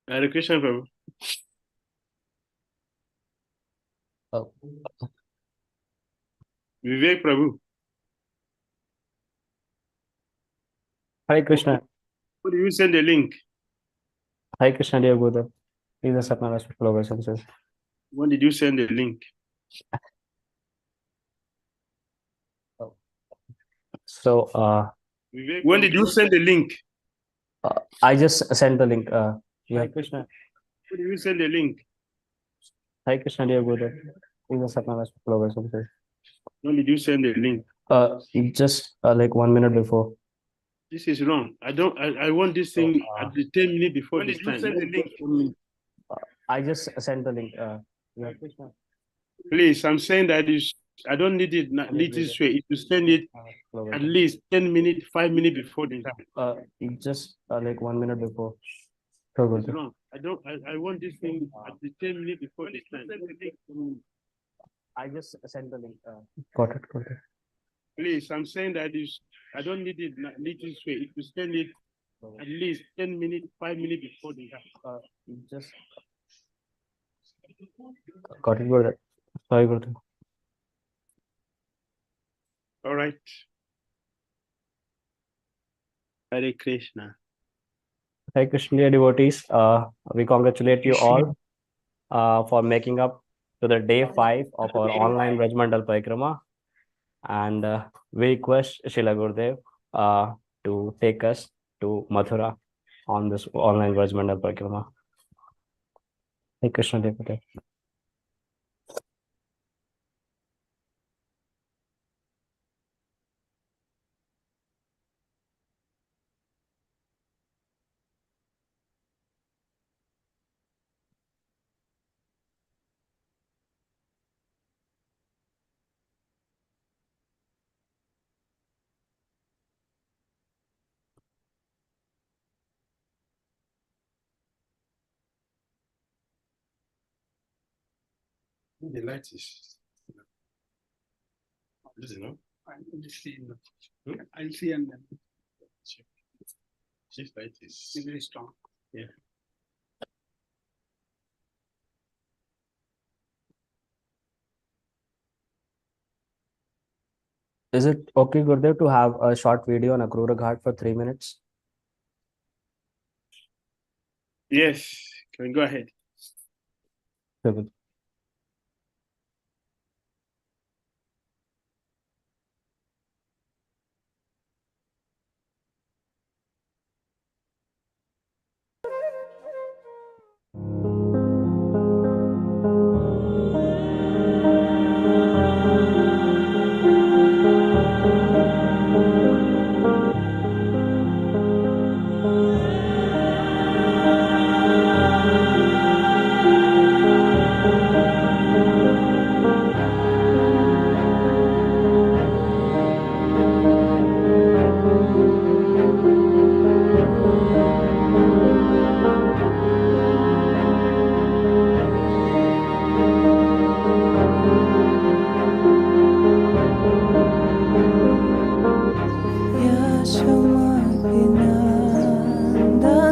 Hare Krishna, Prabhu. Oh, Vivek, Prabhu. Hare Krishna. Who do you send the link? Hare Krishna, dear Gurudev. Please accept my respectful obeisances. When did you send the link? So, Vivek, when did you send the link? I just sent the link. Hare Krishna. Who did you send the link? Hare Krishna, dear Gurudev. Please accept my respectful obeisances. When did you send the link? Just like 1 minute before. This is wrong. I want this thing at the 10 minutes before When this did you time. send the link? I just sent the link. Hare Krishna. Please, I'm saying that I don't need it this way. If you send it at least 10 minutes, 5 minutes before this time. Just like 1 minute before. It's wrong. I want this thing at the 10 minutes before this time. I just sent the link. Got it. Please, I'm saying that I don't need it this way. If you send it at least 10 minutes, 5 minutes before this time. Just got it, Gurudev. Sorry, Gurudev. All right. Hare Krishna. Hare Krishna, dear devotees. We congratulate you all for making up to the day 5 of our online Vraj Mandal Parikrama. And we request Srila Gurudev to take us to Mathura on this online Vraj Mandal Parikrama. Hare Krishna, dear Gurudev. The light is. No? I'll see. I'll see and then This light is very strong. Yeah. Is it okay, Gurudev, to have a short video on Akrura Ghat for 3 minutes? Yes. Can we go ahead? Good. Yashomadinanda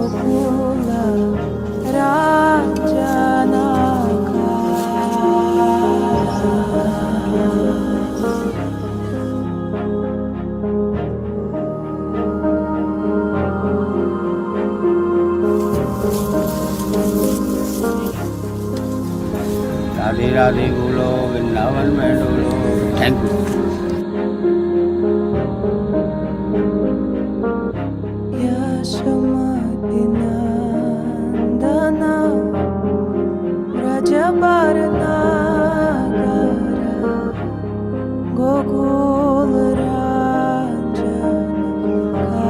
Gokula Ranjanaka. Radhe Radhe बोलो वृंदावन में Dolo thank you Yashamati Nandana Vraja Gokula Ranjanaka.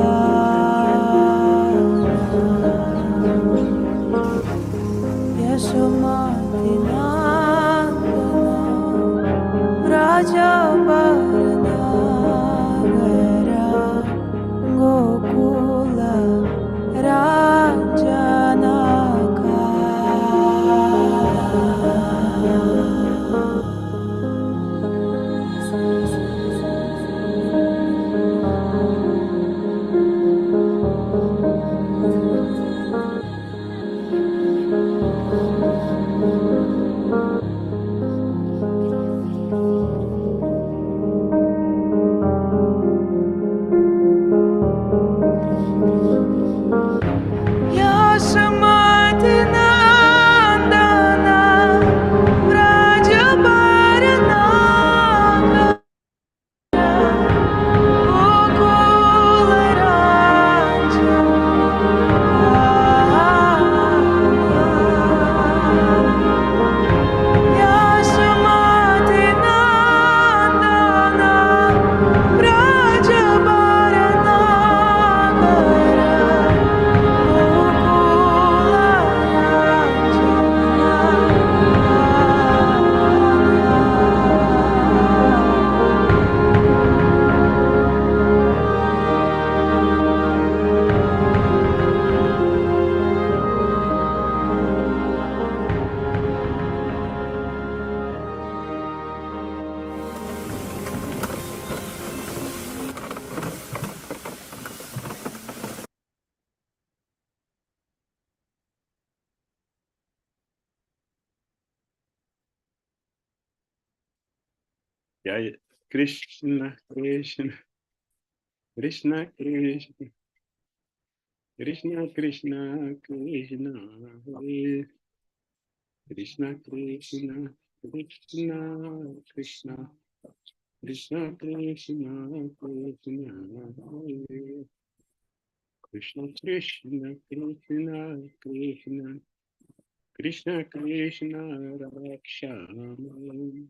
Yashamati Nandana Vraja Gokula Ranjanaka. Yashamati Nandana Vraja Gokula Ranjanaka. Yashamati Nandana Vraja Jai Krishna, Krishna, Krishna, Krishna, Krishna, Krishna, Krishna, Hare Krishna, Krishna, Krishna, Krishna, Krishna, Krishna, Krishna, Hare Krishna, Krishna, Krishna, Krishna, Krishna, Krishna, Rakshama.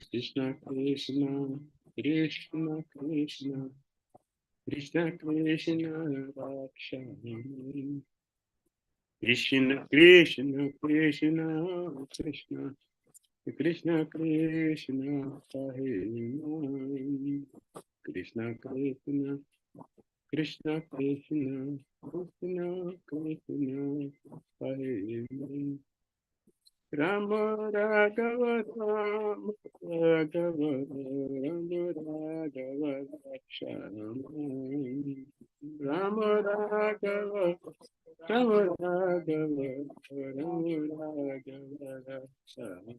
Krishna, Krishna, Krishna, Krishna, Krishna, Krishna, Rakshami. Krishna, Krishna, Krishna, Krishna, Krishna, Krishna, Hare Krishna, Krishna, Krishna, Krishna, Krishna, Krishna, Hare Rama Raghava Rama Raghava Rama Raghava Rakshama Rama Raghava Rama Raghava Rama Raghava Rakshama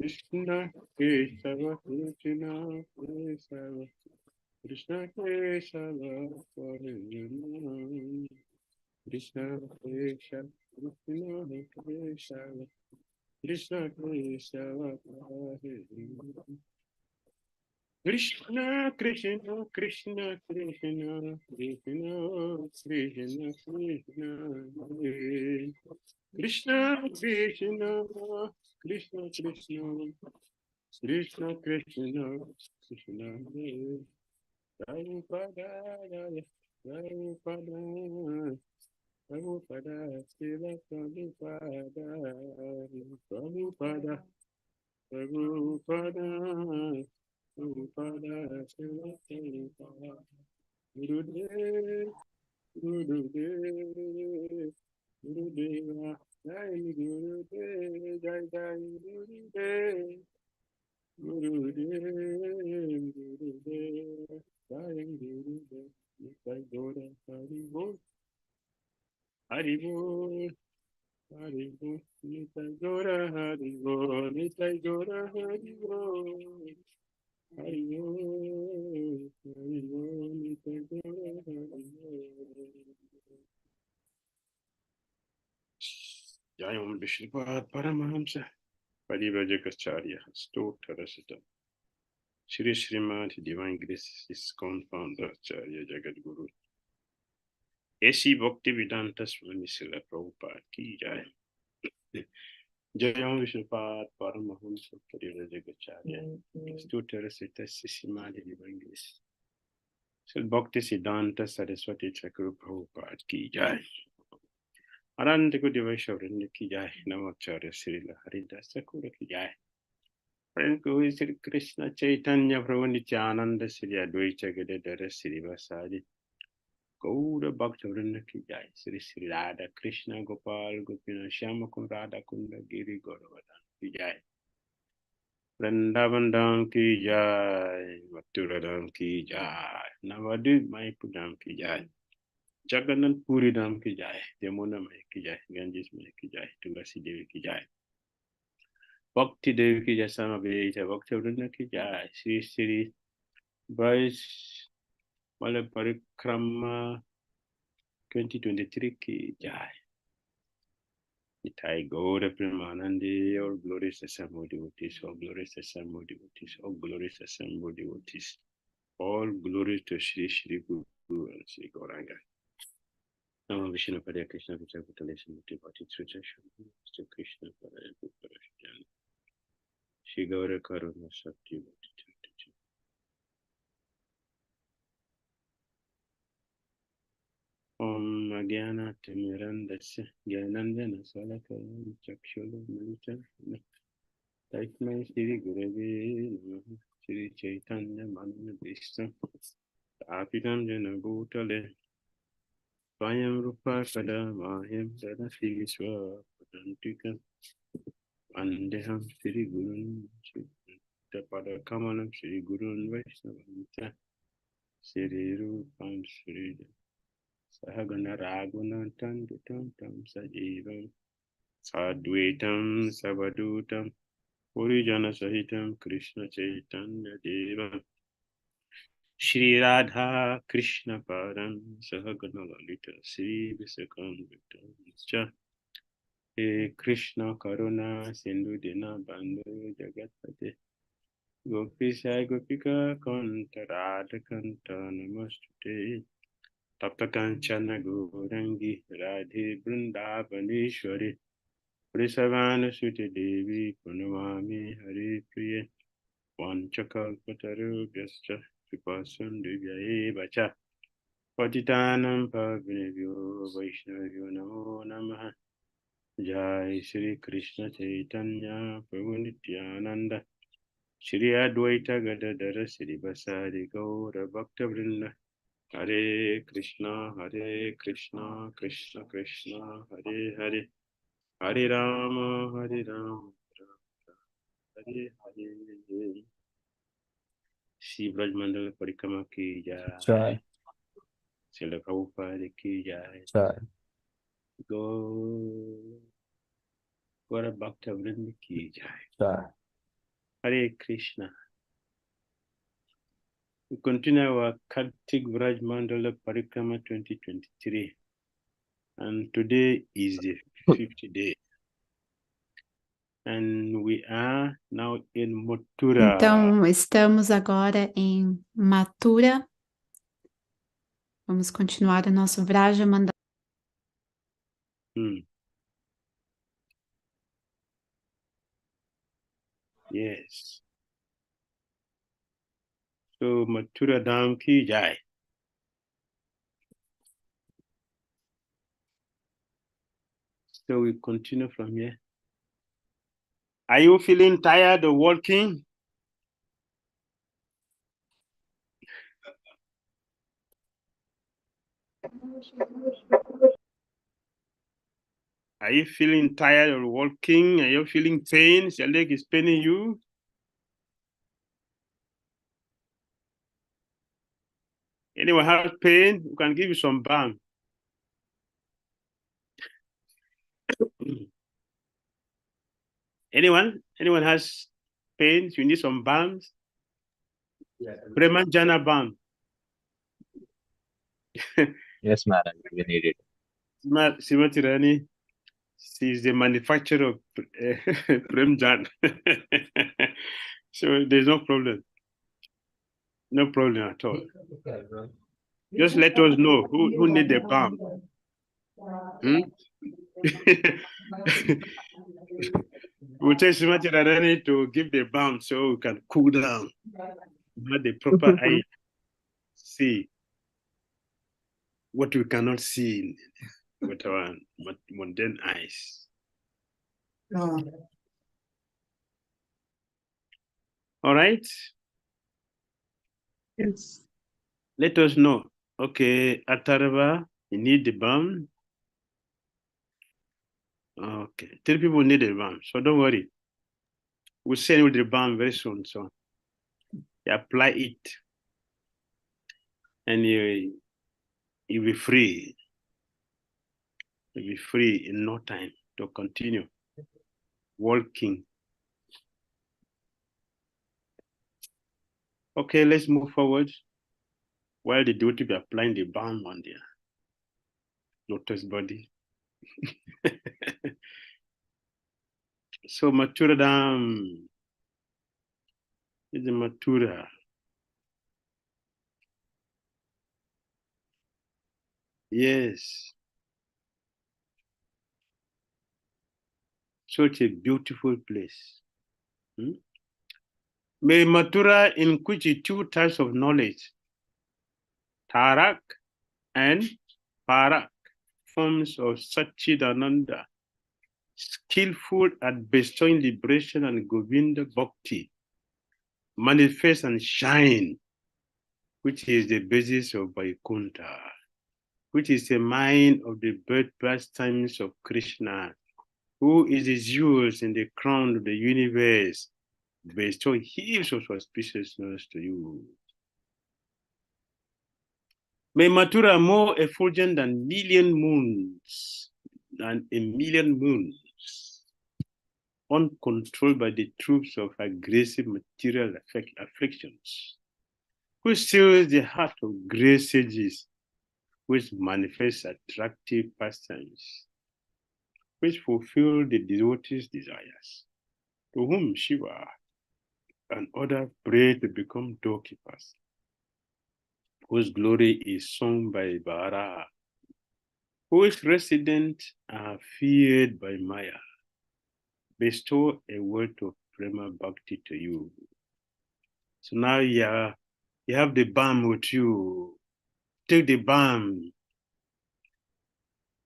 Krishna Kesava Krishna Kesava Krishna Kesava Harinam Krishna Krishna Krishna Krishna Krishna Krishna Hare Krishna Krishna Krishna Krishna Krishna Krishna Krishna Hare Krishna Krishna Krishna Krishna Krishna Krishna Krishna Hare Prabhupada Prabhupada Prabhupada, Srila Prabhupada, Prabhupada, Prabhupada, Prabhupada, Srila Prabhupada, Gurudev, Gurudev, Gurudeva, Jai Gurudev, Jai Jai Gurudev, Gurudev, Gurudev, Jai Gurudev, Nitai Gora, Haribol, Haribol, Nitai Gora, Haribol, Nitai Gora, Haribol, Haribol, Haribol, Nitai Gora, Haribol. Jai Om Vishnupada Paramahamsa, Parivrajakacharya, Stotarasita, Shri Srimad Divine Grace, ISKCON Founder, Acharya Jagat Guru, A.C. Bhaktivedanta Swami Srila Prabhupada Ki Jai. Jai Om Vishnupada Paramahamsa, Parivrajakacharya, Stotarasita, Srimad Divine Grace. Srila Bhakti Siddhanta Saraswati Thakur Prabhupada Ki Jai. Anand Gudi Vaishnav Ki Jai. Namacharya Srila Haridas Thakur Ki Jai. Friend Guru Sri Krishna Chaitanya Prabhu Nityananda Sri Advaita Gadadhara Sri Vasadi Gaura Bhakta Ki Jai. Sri Sri Radha Krishna Gopal Gopina Shyama Kund Radha Kunda Giri Gauravan Ki Jai. Vrindavan Dham Ki Jai. Mathura Dham Ki Jai. Navadvip Mayapur Dham Ki Jai. Jagannath Puri Dham Ki Jai. Yamuna Mai Ki Jai. Ganges Mai Ki Jai. Tulasi Devi Ki Jai. Bhakti Devi Ki Jai. Samaveta Bhakti Vrinda Ki Jai. Sri Sri Parikrama 2023 Ki Jai. Nitai Gaura Premanandi, all glorious assembled devotees, all glorious assembled devotees, all glorious assembled devotees, all glory to Shri Shri Guru and Shri Gauranga. Nama Vishnu Padaya Krishna Vichar Putalation Devati Suchashan, Mr. Krishna Padaya Putarashan, Shri Gaura Karuna Sakti Vati. Om Agyana Timirandasya Gyanandana Salakaya Chakshula Mancha Taikmai Shri Gurave Namaha Shri Chaitanya Manadishtam Apitam Jana Bhutale Swayam Rupa Kada Mahim Dadasi Swa Padantika Andeham Shri Gurun Tapada Kamalam Shri Gurun Vaishnavanta Shri Rupam Shri Sahagana Raguna Tanditam Tam Sajivam Sadvaitam Savadutam Purijana Sahitam Krishna Chaitanya Deva Shri Radha Krishna Param Sahagana Lalita Shri Visakamvita He Krishna Karuna Sindhu Dina Bandhu Jagatpate Gopisha Gopika Kanta Radha Kanta Namastute Tapta Kanchana Gourangi Radhe Vrindavaneshwari Vrisavana Suti Devi Punamami Hari Priya Vanchakalpataru Vyascha Vipasan Divyaye Bacha Patitanam Pavinevyo Vaishnavyo Namo Namaha Jai Shri Krishna Chaitanya Prabhu Nityananda Shri Advaita Gadadhara Shri Vasari Gaura Bhakta Vrinda Hare Krishna Krishna Krishna Hare Hare Hare Rama Hare Rama Hare Hare. Shri Vraj Mandala Parikrama Ki Jai. Jai. Srila Prabhupada Ki Jai. Jai. Gaura Bhakta Vrinda Ki Jai. Jai. Hare Krishna. We continue our Kartik Vraj Mandala Parikrama 2023. And today is the 50th day. And we are now in Mathura. Então, estamos agora em Mathura. Vamos continuar o nosso Vraja Mandala. Yes. So Mathura Dham Ki Jai. So we continue from here. Are you feeling tired of walking? Are you feeling tired of walking? Are you feeling pain? Your leg is paining you? Anyone has pain? We can give you some balm. Anyone? Anyone has pains? You need some balms? Premanjana balm. Yes, madam, we need it. Simati Rani, she's the manufacturer of Premjan. So there's no problem. No problem at all. Just let us know who need the balm. Hmm? We'll tell Simati Rani to give the balm so we can cool down. Have the proper eye. See what we cannot see with our mundane eyes. All right. Yes. Let us know. Okay, Atarava, you need the balm. Okay, 3 people need the balm, so don't worry. We'll send you the balm very soon. So you apply it, and you'll be free. You'll be free in no time to continue walking. Okay, let's move forward. While the duty be applying the balm on their lotus body. So Mathura Dam is a Mathura. Yes. Such a beautiful place. May Mathura in which 2 types of knowledge, Tarak and Parak, forms of Satchidananda, skillful at bestowing liberation and Govinda Bhakti, manifest and shine, which is the basis of Vaikuntha, which is the mind of the birth pastimes of Krishna, who is the jewels in the crown of the universe, bestow heaps of auspiciousness to you. May Mathura more effulgent than a million moons, uncontrolled by the troops of aggressive material afflictions, who steals the heart of great sages, which manifest attractive pastimes, which fulfill the devotee's desires, to whom Shiva and others pray to become doorkeepers, whose glory is sung by Varaha, whose residents are feared by Maya, bestow a word of Prema Bhakti to you. So now you have the balm with you. Take the balm,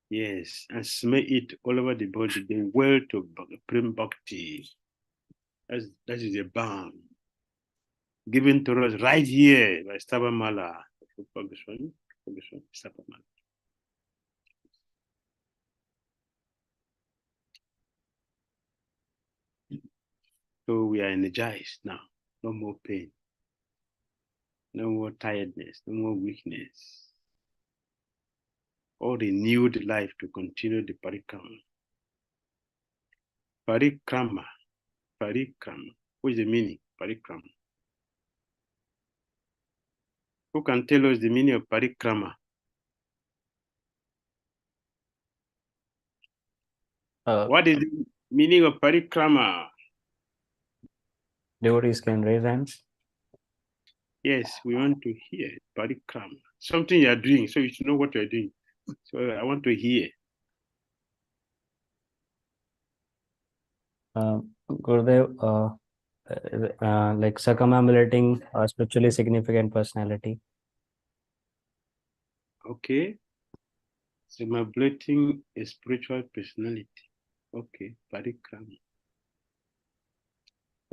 yes, and smell it all over the body, the word of Prema Bhakti. That is the balm given to us right here by Stabamala. So we are energized now. No more pain. No more tiredness. No more weakness. All renewed life to continue the Parikrama. Parikrama. Parikrama. What is the meaning? Parikrama. Who can tell us the meaning of Parikrama? What is the meaning of Parikrama? Devotees can raise hands. Yes, we want to hear Parikrama. Something you are doing, so you should know what you are doing. So I want to hear. Gurudev, like circumambulating a spiritually significant personality. Okay. Celebrating a spiritual personality. Okay, Parikrama.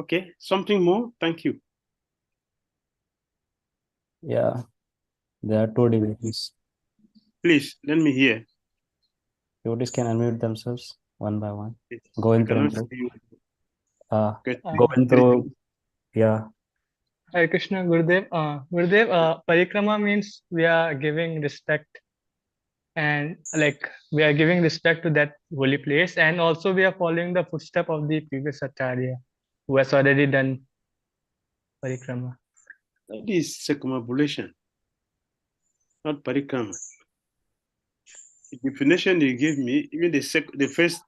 Okay, something more? Thank you. Yeah, there are 2 devotees. Please, let me hear. Devotees can unmute themselves one by one. Yes, Going I cannot through. see you. Uh, Okay, going through, yeah. Hare Krishna, Gurudev. Gurudev, Parikrama means we are giving respect, and like we are giving respect to that holy place, and also we are following the footstep of the previous Acharya who has already done Parikrama. That is circumambulation, not parikrama. The definition you give me, even the first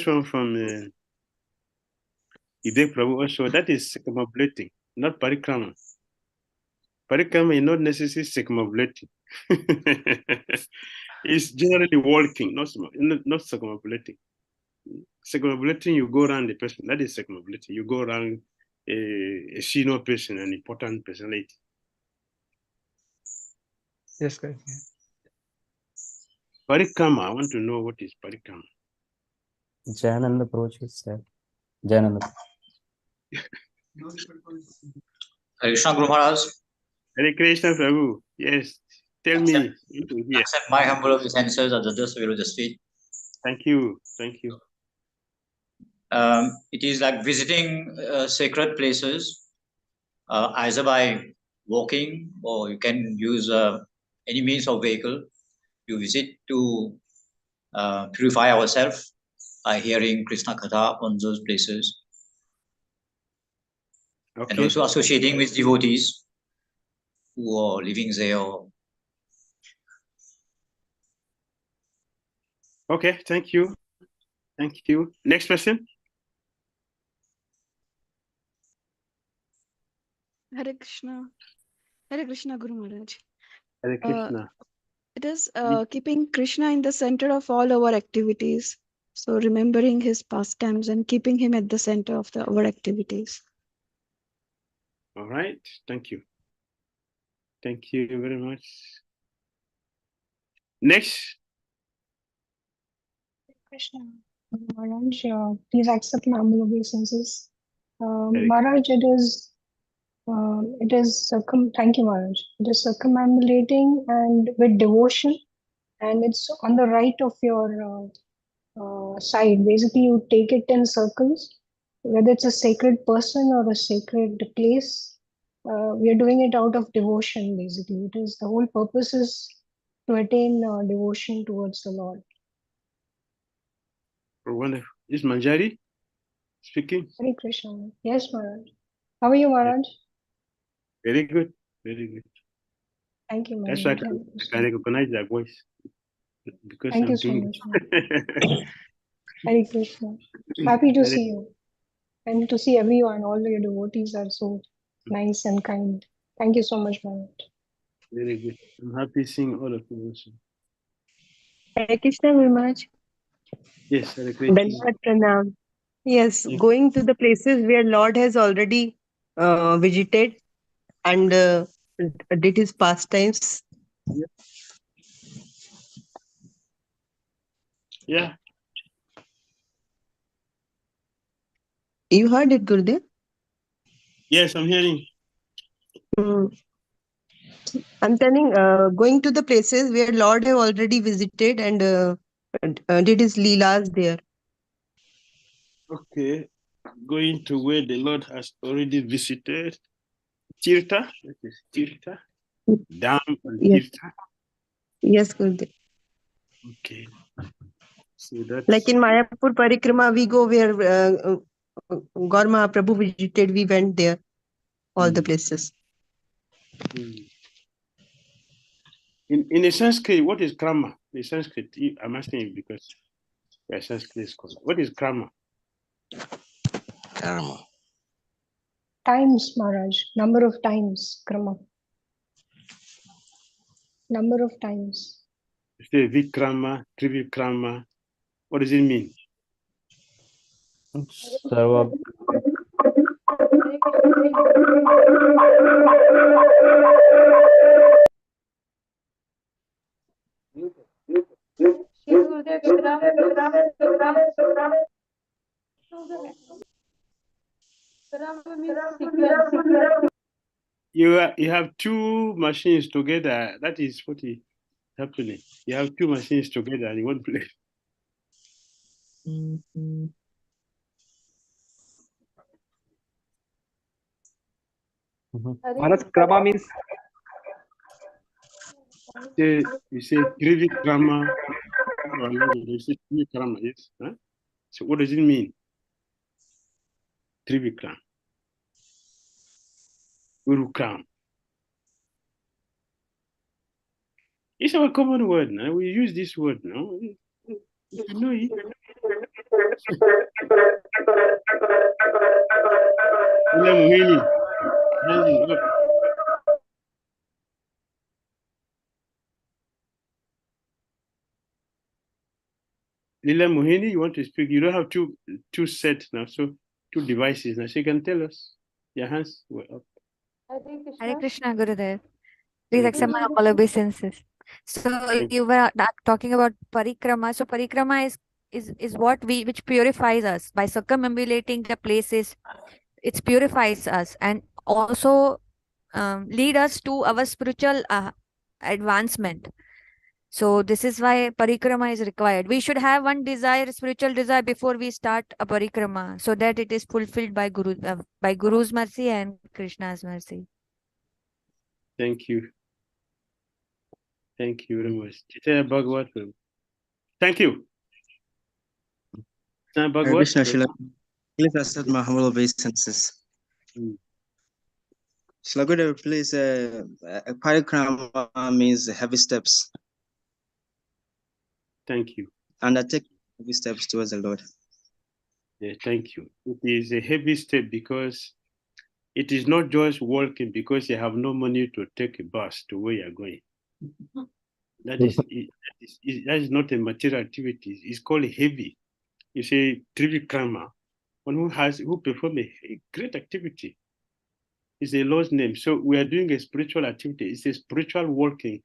one from Ide Prabhu also, that is circumambulating, not parikrama. Parikrama is not necessarily circumambulating. It's generally walking, not circumambulating. Circumambulating, you go around the person. That is circumambulating. You go around a senior person, an important personality. Yes, correct. Parikrama, I want to know what is parikrama. Jayanand approach is there. Jayanand. Hare Krishna, Guru Maharaj. Hare Krishna, Prabhu. Yes, tell me. Accept my humble obeisances at the dust of the feet. Thank you. Thank you. It is like visiting sacred places, either by walking or you can use any means of vehicle. You visit to purify ourselves by hearing Krishna Katha on those places. Okay. And also associating with devotees who are living there. Okay, thank you. Thank you. Next person. Hare Krishna, Guru Maharaj. Hare Krishna. It is keeping Krishna in the center of all our activities. So remembering his pastimes and keeping him at the center of our activities. All right. Thank you. Thank you very much. Next. Krishna. Maharaj, please accept my humble obeisances. Maharaj, thank you, Maharaj. It is circumambulating and with devotion, and it's on the right of your side. Basically, you take it in circles, whether it's a sacred person or a sacred place. We are doing it out of devotion, basically. It is the whole purpose is to attain devotion towards the Lord. Wonderful. Is Manjari speaking? Hare Krishna. Yes, Maharaj. How are you, Maharaj? Very good. Very good. Thank you, Maharaj. That's why I can recognize that voice. Because Thank I'm you so doing much, it. Hare Krishna. Happy to see you. And to see everyone, all your devotees are so nice and kind. Thank you so much, Maharaj. Very good. I'm happy seeing all of you also. Hare Krishna, Guru Maharaj. Yes, Hare Krishna. Dandavat Pranam. Yes, going to the places where Lord has already visited and did his pastimes. Yeah. You heard it, Gurudev? Yes, I'm hearing. I'm telling, going to the places where Lord have already visited and did his leelas there. Okay. Going to where the Lord has already visited. Tirtha. That is Tirtha. Dam and Tirtha. Yes, Gurudev. Okay. So that's Like in Mayapur Parikrama, we go where Gaur Mahaprabhu visited, we went there, all the places. In a Sanskrit, what is krama? In Sanskrit, I'm asking you because you're Sanskrit scholar. What is krama? Karma. Times, Maharaj. Number of times, Krama. Number of times. You say Vikrama, Trivikrama. What does it mean? Sarva. You have two machines together. That is what is happening. You have two machines together in one place. Parikrama means You say Parikrama. You say Parikrama, yes. Huh? So what does it mean? Trivikram. Urukram. It's our common word now. We use this word now. If you know it. Lila Muhini. Hands up. Lila Muhini, you want to speak? You don't have two sets now, so two devices now. So you can tell us. Your hands were up. Hare Krishna, Gurudev. Please accept my all obeisances. So you were talking about parikrama. So parikrama is what which purifies us by circumambulating the places. It purifies us and also lead us to our spiritual advancement. So this is why parikrama is required. We should have one desire, spiritual desire, before we start a parikrama, so that it is fulfilled by Guru's mercy and Krishna's mercy. Thank you. Thank you very much. Thank you. Krishna Shila, please accept my humble obeisances. Shila Gurudev, please, parikrama means heavy steps. Thank you. And I take heavy steps towards the Lord. Yeah, thank you. It is a heavy step because it is not just walking because you have no money to take a bus to where you're going. That is not a material activity. It's called heavy. You say Trivikrama, one who perform a great activity. It's a Lord's name. So we are doing a spiritual activity. It's a spiritual walking.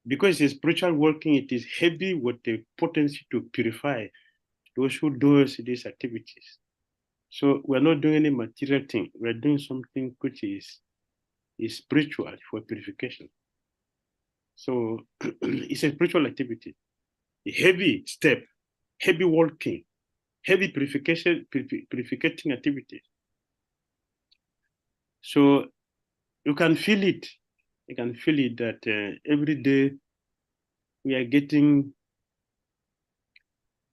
Because it's a spiritual walking, it is heavy with the potency to purify those who do these activities. So we're not doing any material thing. We're doing something which is spiritual for purification. So it's a spiritual activity. A heavy step, heavy walking, heavy purificating activity. So you can feel it. You can feel it that every day we are getting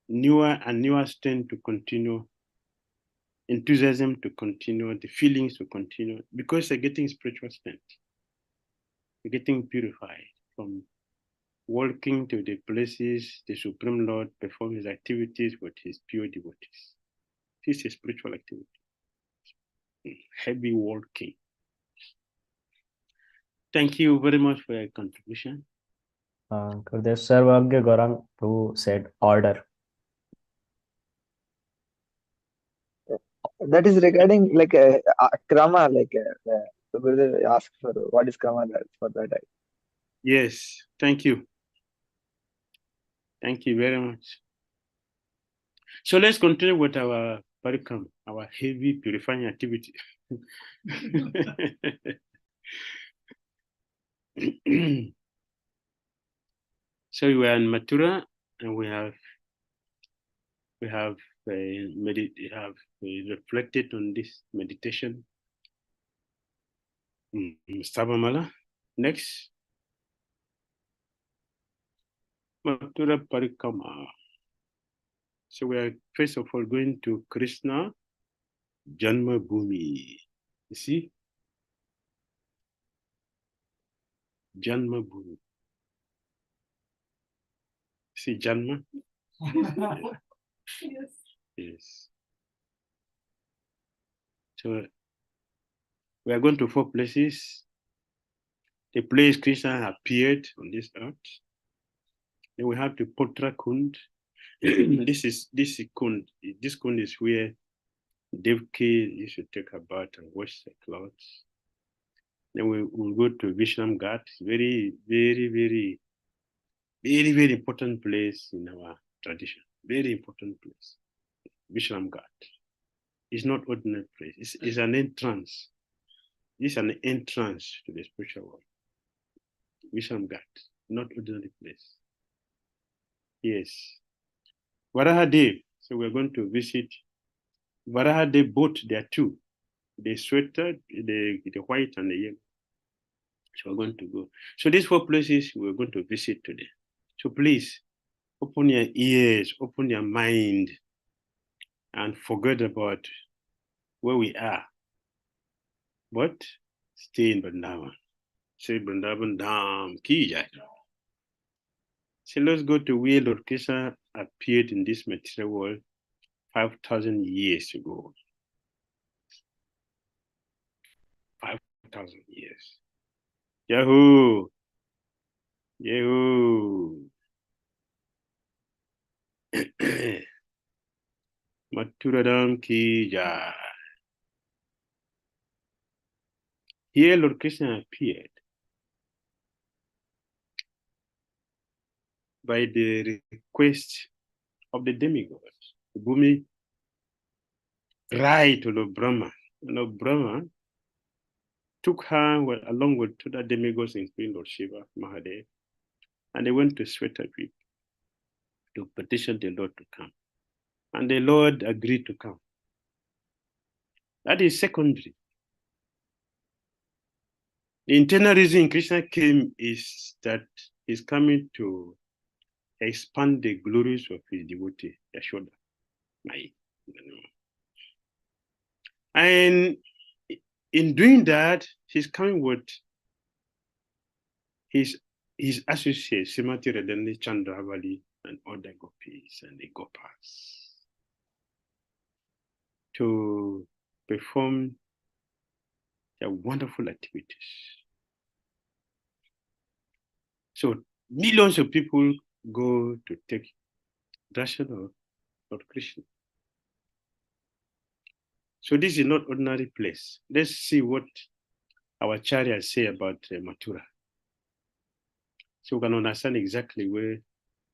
newer and newer strength to continue, enthusiasm to continue, the feelings to continue, because they're getting spiritual strength. They're getting purified from walking to the places the Supreme Lord performs his activities with his pure devotees. This is a spiritual activity. Heavy walking. Thank you very much for your contribution. Gurudev Sarvagya Gaurang, who said order. That is regarding like a krama, like the Gurudev asked for what is krama for that. Yes, thank you. Thank you very much. So let's continue with our Parikrama, our heavy purifying activity. So we are in Mathura, and we have reflected on this meditation. Stavamala. Next, Mathura Parikrama. So we are first of all going to Krishna Janma Bhumi. You see? Janma Bhumi. See Janma? Yes. Yes. So we are going to 4 places. The place Krishna appeared on this earth. Then we have the Potra Kund. This Kund. This Kund is where Devki used to take a bath and wash the clothes. Then we will go to Vishram Ghat. Very, very, very, very, very important place in our tradition. Very important place. Vishram Ghat. It's not ordinary place. It's an entrance. It's an entrance to the spiritual world. Vishram Ghat, not ordinary place. Yes. Varahadev. So we're going to visit Varahadev boat. There are 2. the sweater, the white and the yellow. So we're going to go. So these 4 places we're going to visit today. So please open your ears, open your mind, and forget about where we are. But stay in Vrindavan. Say Vrindavan Dham Ki Jai. So let's go to where Lord Krishna appeared in this material world 5,000 years ago. 5,000 years. Yahoo! Yahoo! Mathura Dham Ki Jai. Here Lord Krishna appeared by the request of the demigods. Bhumi cried to Lord Brahma. And Lord Brahma took her along with two other demigods, including Lord Shiva, Mahadev, and they went to Swetapeep to petition the Lord to come. And the Lord agreed to come. That is secondary. The internal reason Krishna came is that he's coming to expand the glories of his devotee, Yashoda. And in doing that, he's coming with his associates, Srimati Radhani, Chandravali, and other gopis and the gopas, to perform their wonderful activities. So millions of people go to take darshan of Lord Krishna. So this is not ordinary place. Let's see what our acharyas say about Mathura. So we can understand exactly where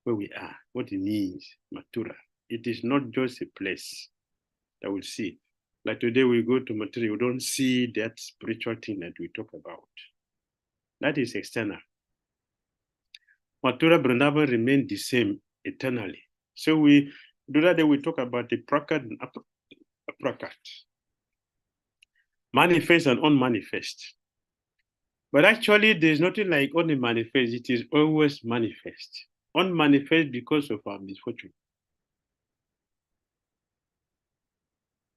we are, what it means, Mathura. It is not just a place that we see. Like today we go to Mathura, we don't see that spiritual thing that we talk about. That is external. Mathura Vrindavan remain the same eternally. So we do that, we talk about the prakat and aprakat. Manifest and unmanifest. But actually, there's nothing like only manifest, it is always manifest. Unmanifest because of our misfortune.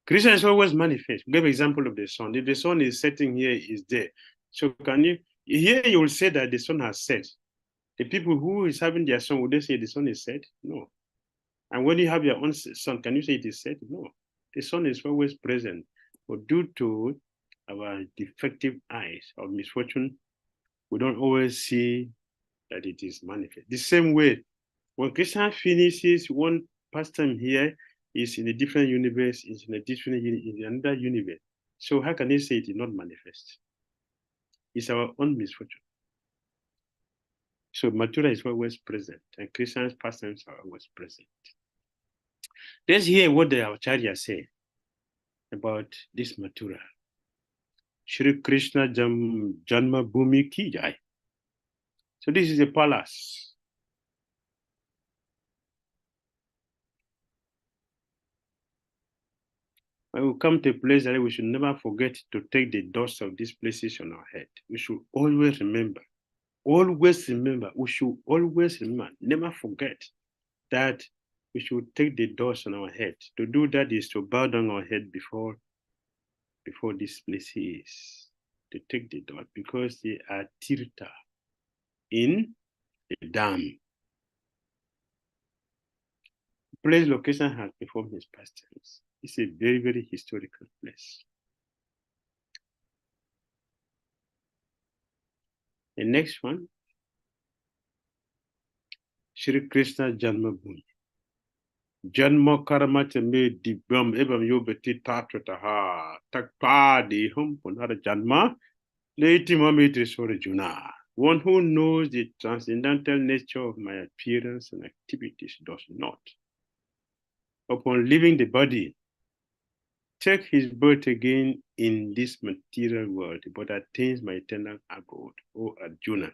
Krishna is always manifest. Give example of the sun. If the sun is setting here, is there. So can you, here you will say that the sun has set. The people who is having their sun, would they say the sun is set? No. And when you have your own sun, can you say it is set? No. The sun is always present. But due to our defective eyes or misfortune, we don't always see that it is manifest. The same way, when Krishna finishes one pastime here, is in a different universe, is in a different in another universe. So how can you say it is not manifest? It's our own misfortune. So Mathura is always present, and Krishna's pastimes are always present. Let's hear what the Acharya say about this Mathura. Shri Krishna Janma Bhumi Ki Jai. So this is a palace. When we come to a place that we should never forget to take the dust of these places on our head. We should always remember. Always remember. We should always remember. Never forget that we should take the dust on our head. To do that is to bow down our head before these places. To take the dust because they are tirtha in the dam. The place location has performed his pastimes. It's a very, very historical place. The next one, Shri Krishna Janma Bhumi. Janma karma me divyam evam yobeti tatrataha takpa deham punara janma leiti mamitri sorajuna. One who knows the transcendental nature of my appearance and activities does not, upon leaving the body, take his birth again in this material world, but attains my eternal abode, O Arjuna.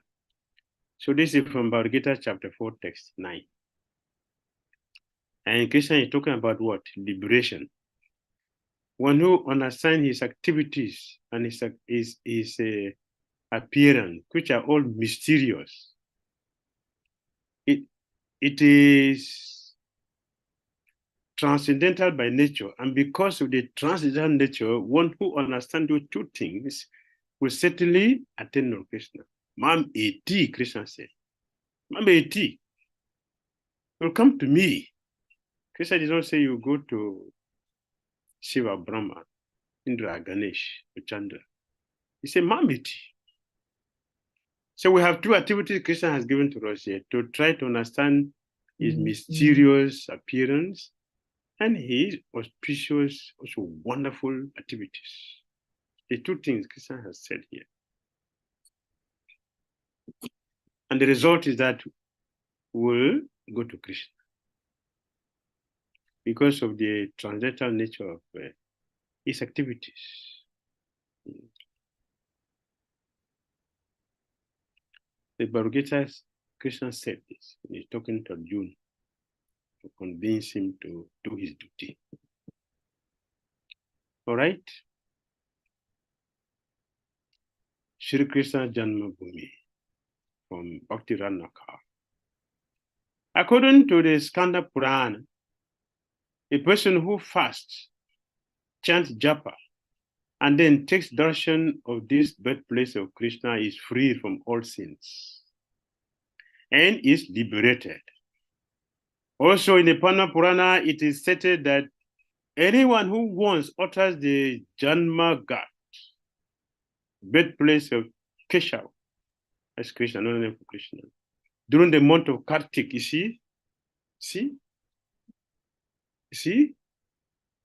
So this is from Bhagavad Gita chapter 4, text 9. And Krishna is talking about what? Liberation. one who understands his activities and his appearance, which are all mysterious. It is transcendental by nature, and because of the transcendental nature, one who understands those two things will certainly attain Lord Krishna. Mam eti, Krishna said. Mam eti. Will come to me. Krishna did not say you go to Shiva, Brahma, Indra, Ganesh, or Chandra. He said, Mam eti. So we have two activities Krishna has given to us here to try to understand his mysterious appearance and his auspicious, also wonderful activities. The two things Krishna has said here. And the result is that we'll go to Krishna because of the transcendental nature of his activities. The Bhagavad Gita, Krishna said this. He's talking to Arjuna to convince him to do his duty. All right? Shri Krishna Janmabhoomi from Bhakti Ranaka. According to the Skanda Purana, a person who fasts, chants japa, and then takes darshan of this birthplace of Krishna is free from all sins and is liberated. Also in the Padma Purana, it is stated that anyone who once utters the Janma Ghat, birthplace of Keshava, that's Krishna, another name for Krishna, during the month of Kartik, you see?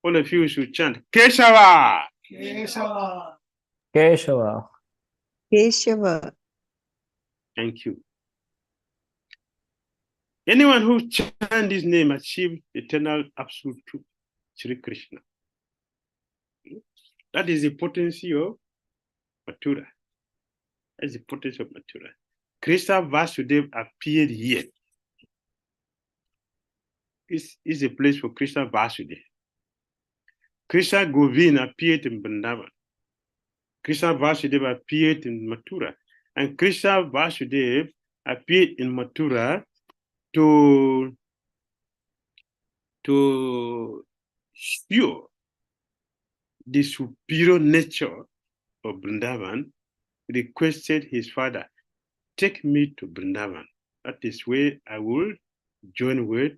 All of you should chant Keshava! Keshava. Keshava. Keshava. Thank you. Anyone who chants this name achieves eternal absolute truth, Sri Krishna. That is the potency of Mathura. That's the potency of Mathura. Krishna Vasudeva appeared here. This is a place for Krishna Vasudeva. Krishna Govinda appeared in Vrindavan. Krishna Vasudeva appeared in Mathura. And Krishna Vasudeva appeared in Mathura to show the superior nature of Vrindavan, requested his father, take me to Vrindavan. That is where I will join with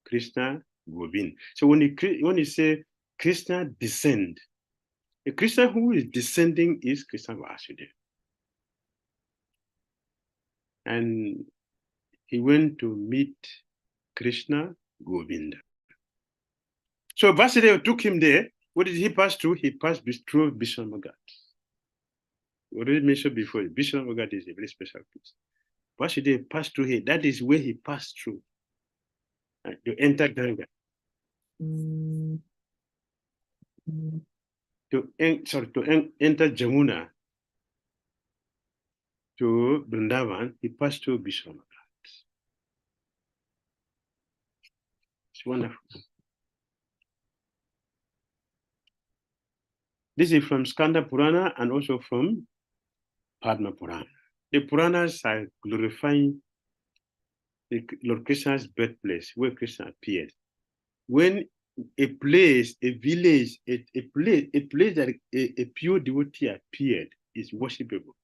Krishna Govinda. So when you say Krishna descend, the Krishna who is descending is Krishna Vasudeva. And he went to meet Krishna Govinda. So Vasudeva took him there. What did he pass through? He passed through Bishamaghat. We already mentioned before, Bishamaghat is a very special place. Vasudeva passed through here. That is where he passed through to enter Ganga. To enter Jamuna, to Vrindavan, he passed through Bishamaghat. It's wonderful. This is from Skanda Purana and also from Padma Purana. The Puranas are glorifying Lord Krishna's birthplace, where Krishna appeared. When a place, a village, a place that a pure devotee appeared is worshipable.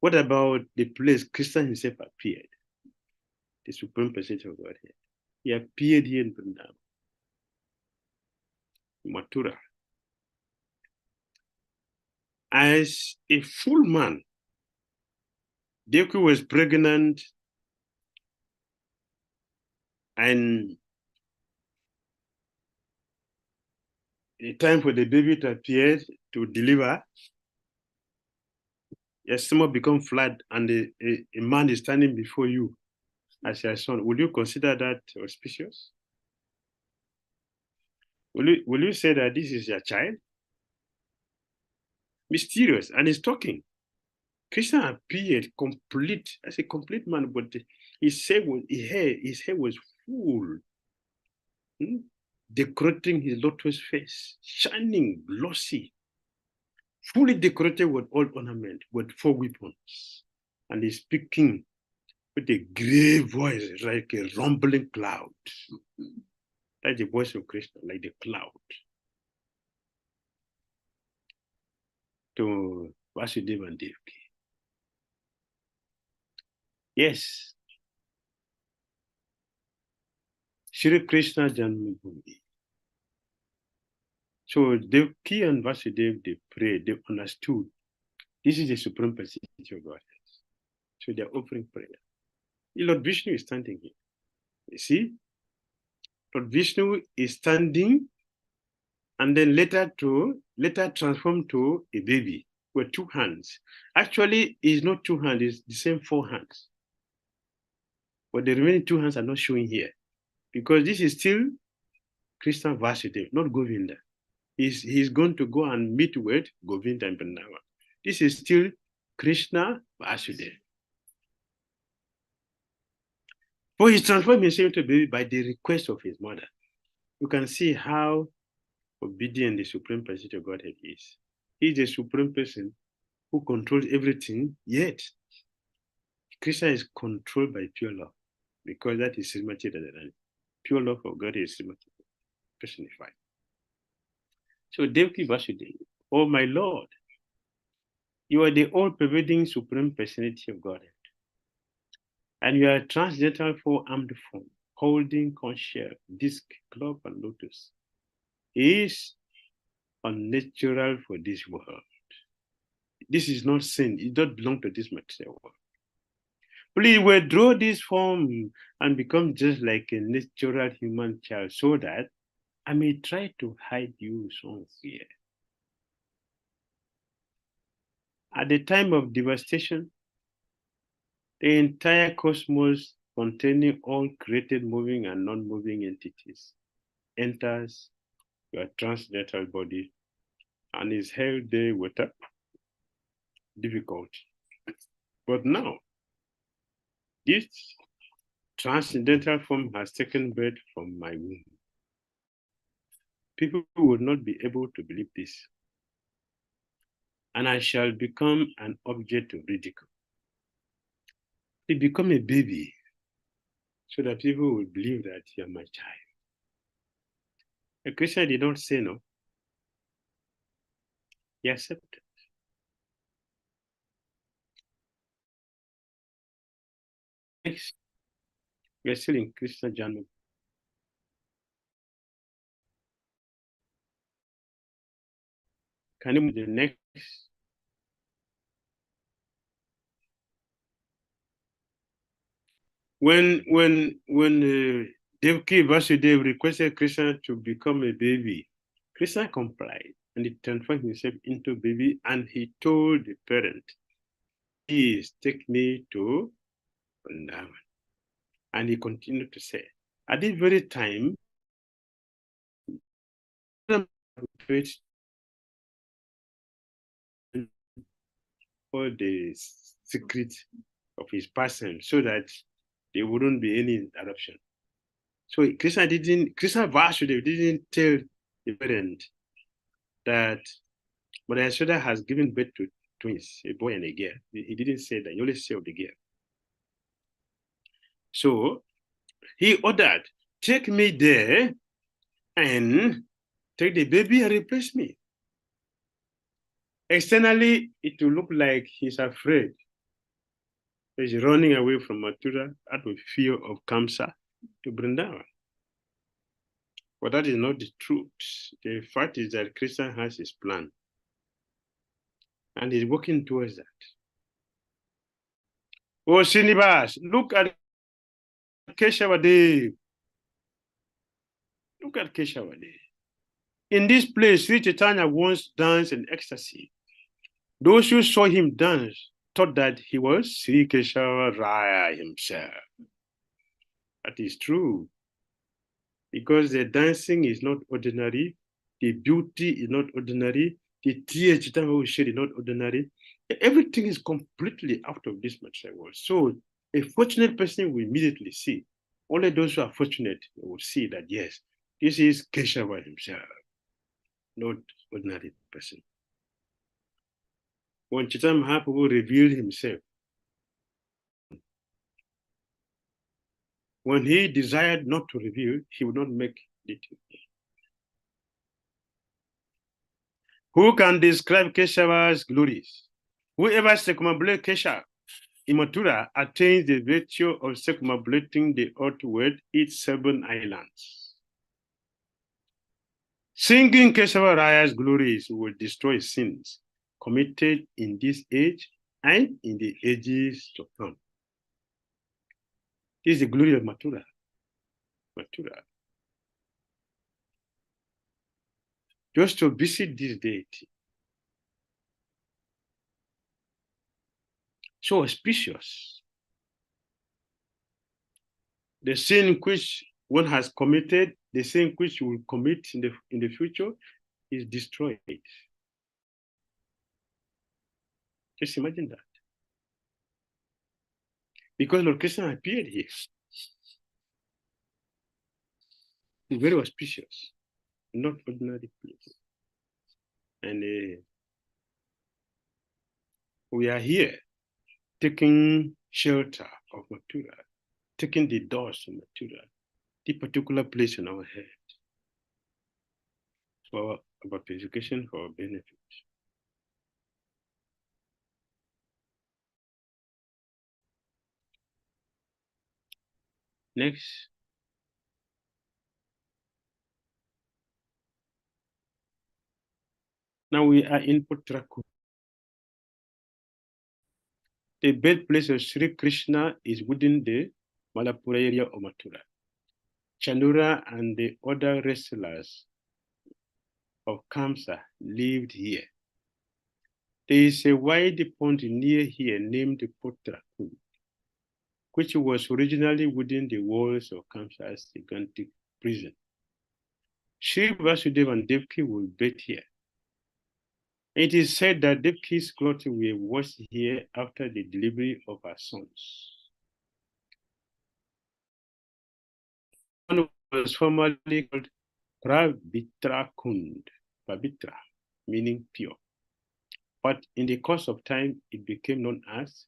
What about the place Krishna himself appeared? The Supreme Personality of Godhead. He appeared here in Vrindavan, Mathura. As a full man, Devaki was pregnant and the time for the baby to appear, to deliver, your stomach becomes flat and a man is standing before you as your son. Would you consider that auspicious? Will you say that this is your child? Mysterious, and he's talking. Krishna appeared complete, as a complete man, but his hair was full, decorating his lotus face, shining, glossy, fully decorated with all ornament, with 4 weapons. And he's speaking with a grave voice, like a rumbling cloud. That's the voice of Krishna, like the cloud. To Vasudeva and Devaki. Yes. Shri Krishna Janmabhoomi. So Devaki and Vasudeva, they prayed, they understood. This is the supreme personality of God. So they're offering prayer. Lord Vishnu is standing here. You see? Lord Vishnu is standing and then later transformed to a baby with 2 hands. Actually, it's not 2 hands, it's the same 4 hands. But the remaining 2 hands are not showing here because this is still Krishna Vasudeva, not Govinda. He's going to go and meet with Govinda and Vrindavan. This is still Krishna Vasudeva. But he transformed himself into a baby by the request of his mother. You can see how obedient the Supreme Personality of Godhead is. He's the Supreme Person who controls everything, yet Krishna is controlled by pure love, because that is Srimati Radharani. Pure love of God is Srimati personified. So Devaki Vasudeva, oh my Lord, you are the all-pervading Supreme Personality of Godhead. And you are a transcendental 4-armed form, holding conch shell, disc, globe, and lotus. Is unnatural for this world. This is not sin. It does not belong to this material world. Please withdraw this form and become just like a natural human child so that I may try to hide you from fear. At the time of devastation, the entire cosmos containing all created moving and non-moving entities enters your transcendental body and is held there with difficulty. But now, this transcendental form has taken birth from my womb. People will not be able to believe this. And I shall become an object of ridicule. I become a baby so that people will believe that you are my child. A Christian did not say no. He accepted. Next, we are still in Krishna Janma. Can you move the next? When Devaki Vasudeva requested Krishna to become a baby, Krishna complied and he transformed himself into a baby, and he told the parent, please take me to Vrindavan. And he continued to say, at this very time, all the secrets of his person so that there wouldn't be any interruption. So Krishna Vasudeva didn't tell the parent that Mother Yashoda has given birth to twins, a boy and a girl. He didn't say that, he only said of the girl. So he ordered, take me there and take the baby and replace me. Externally, it will look like he's afraid. He's running away from Mathura out of fear of Kamsa to Vrindavan. But that is not the truth. The fact is that Krishna has his plan. And he's working towards that. Oh, Srinivas, look at Keshavadev. Look at Keshavadev. In this place, Sri Chaitanya once danced in ecstasy. Those who saw him dance thought that he was Sri Keshava Raya himself. That is true. Because the dancing is not ordinary, the beauty is not ordinary, the tears Chaitanya shed is not ordinary. Everything is completely out of this material world. So a fortunate person will immediately see. Only those who are fortunate will see that, yes, This is Keshava himself, not ordinary person. When Chaitanya Mahaprabhu revealed himself, when he desired not to reveal, he would not make it. Who can describe Keshava's glories? Whoever circumambulates Keshav in Mathura attains the virtue of circumambulating the earth with its 7 islands. Singing Keshava Raya's glories will destroy sins committed in this age and in the ages to come. This is the glory of Mathura. Mathura. Just to visit this deity. So auspicious. The sin which one has committed, the sin which will commit in the future is destroyed. Just imagine that. Because Lord Krishna appeared here. It's very auspicious, not ordinary place. And we are here taking shelter of Mathura, taking the doors of Mathura, the particular place in our head for our purification, for our benefit. Next. Now we are in Putraku. The birthplace of Sri Krishna is within the Malapura area of Mathura. Chandura and the other wrestlers of Kamsa lived here. There is a wide pond near here named Putraku, which was originally within the walls of Kamsa's gigantic prison. Sri Vasudeva and Devaki will bathe here. It is said that Devki's clothes were washed here after the delivery of her sons. One was formerly called Pavitra Kund, Pavitra, meaning pure. But in the course of time, it became known as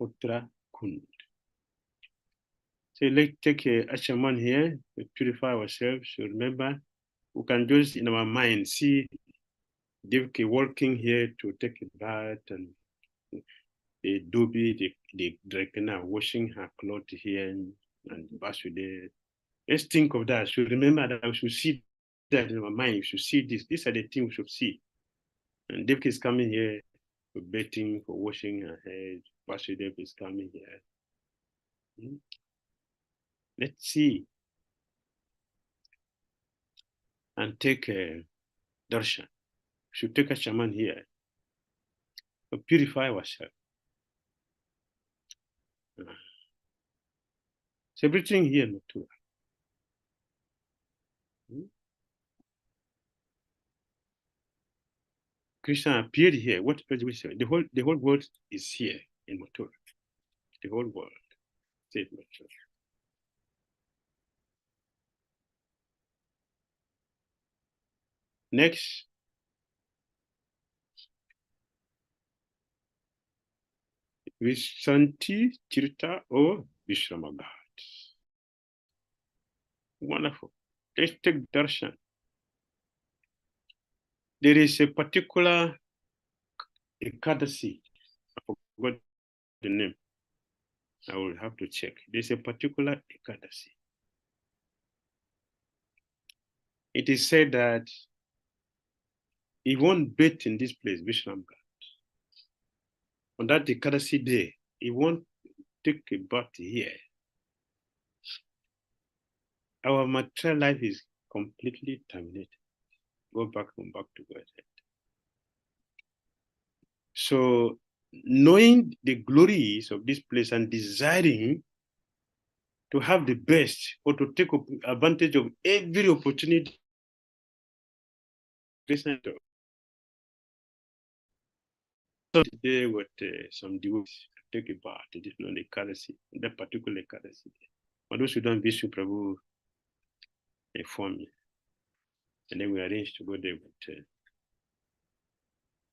Putra Kund. So let's take a Ashaman here to purify ourselves. So remember, we can just in our mind see Devki walking here to take a bath, and the Dobi, the Drekana washing her clothes here, and Vasudeva. Let's think of that. So remember that we should see that in our mind. We should see this. These are the things we should see. And Devki is coming here for bathing, for washing her head. Vasudeva is coming here. Let's see and take a darshan. We should take a shaman here to purify ourselves. So everything here, Mathura. Krishna appeared here. What we say? The whole world is here in Mathura. The whole world. State Mathura. Next. Vishanti Tirtha or Vishramagat. Wonderful. Let's take darshan. There is a particular Ekadasi. I forgot the name. I will have to check. There's a particular Ekadasi. It is said that he won't bathe in this place, Vishramghat. On that Ekadasi day, he won't take a bath here. Our material life is completely terminated. Go back to Godhead. So, knowing the glories of this place and desiring to have the best or to take advantage of every opportunity, today with some devotees take a bath, they didn't know the Ekadasi, that particular Ekadasi. For those who don't visit Prabhu, informed me. And then we arranged to go there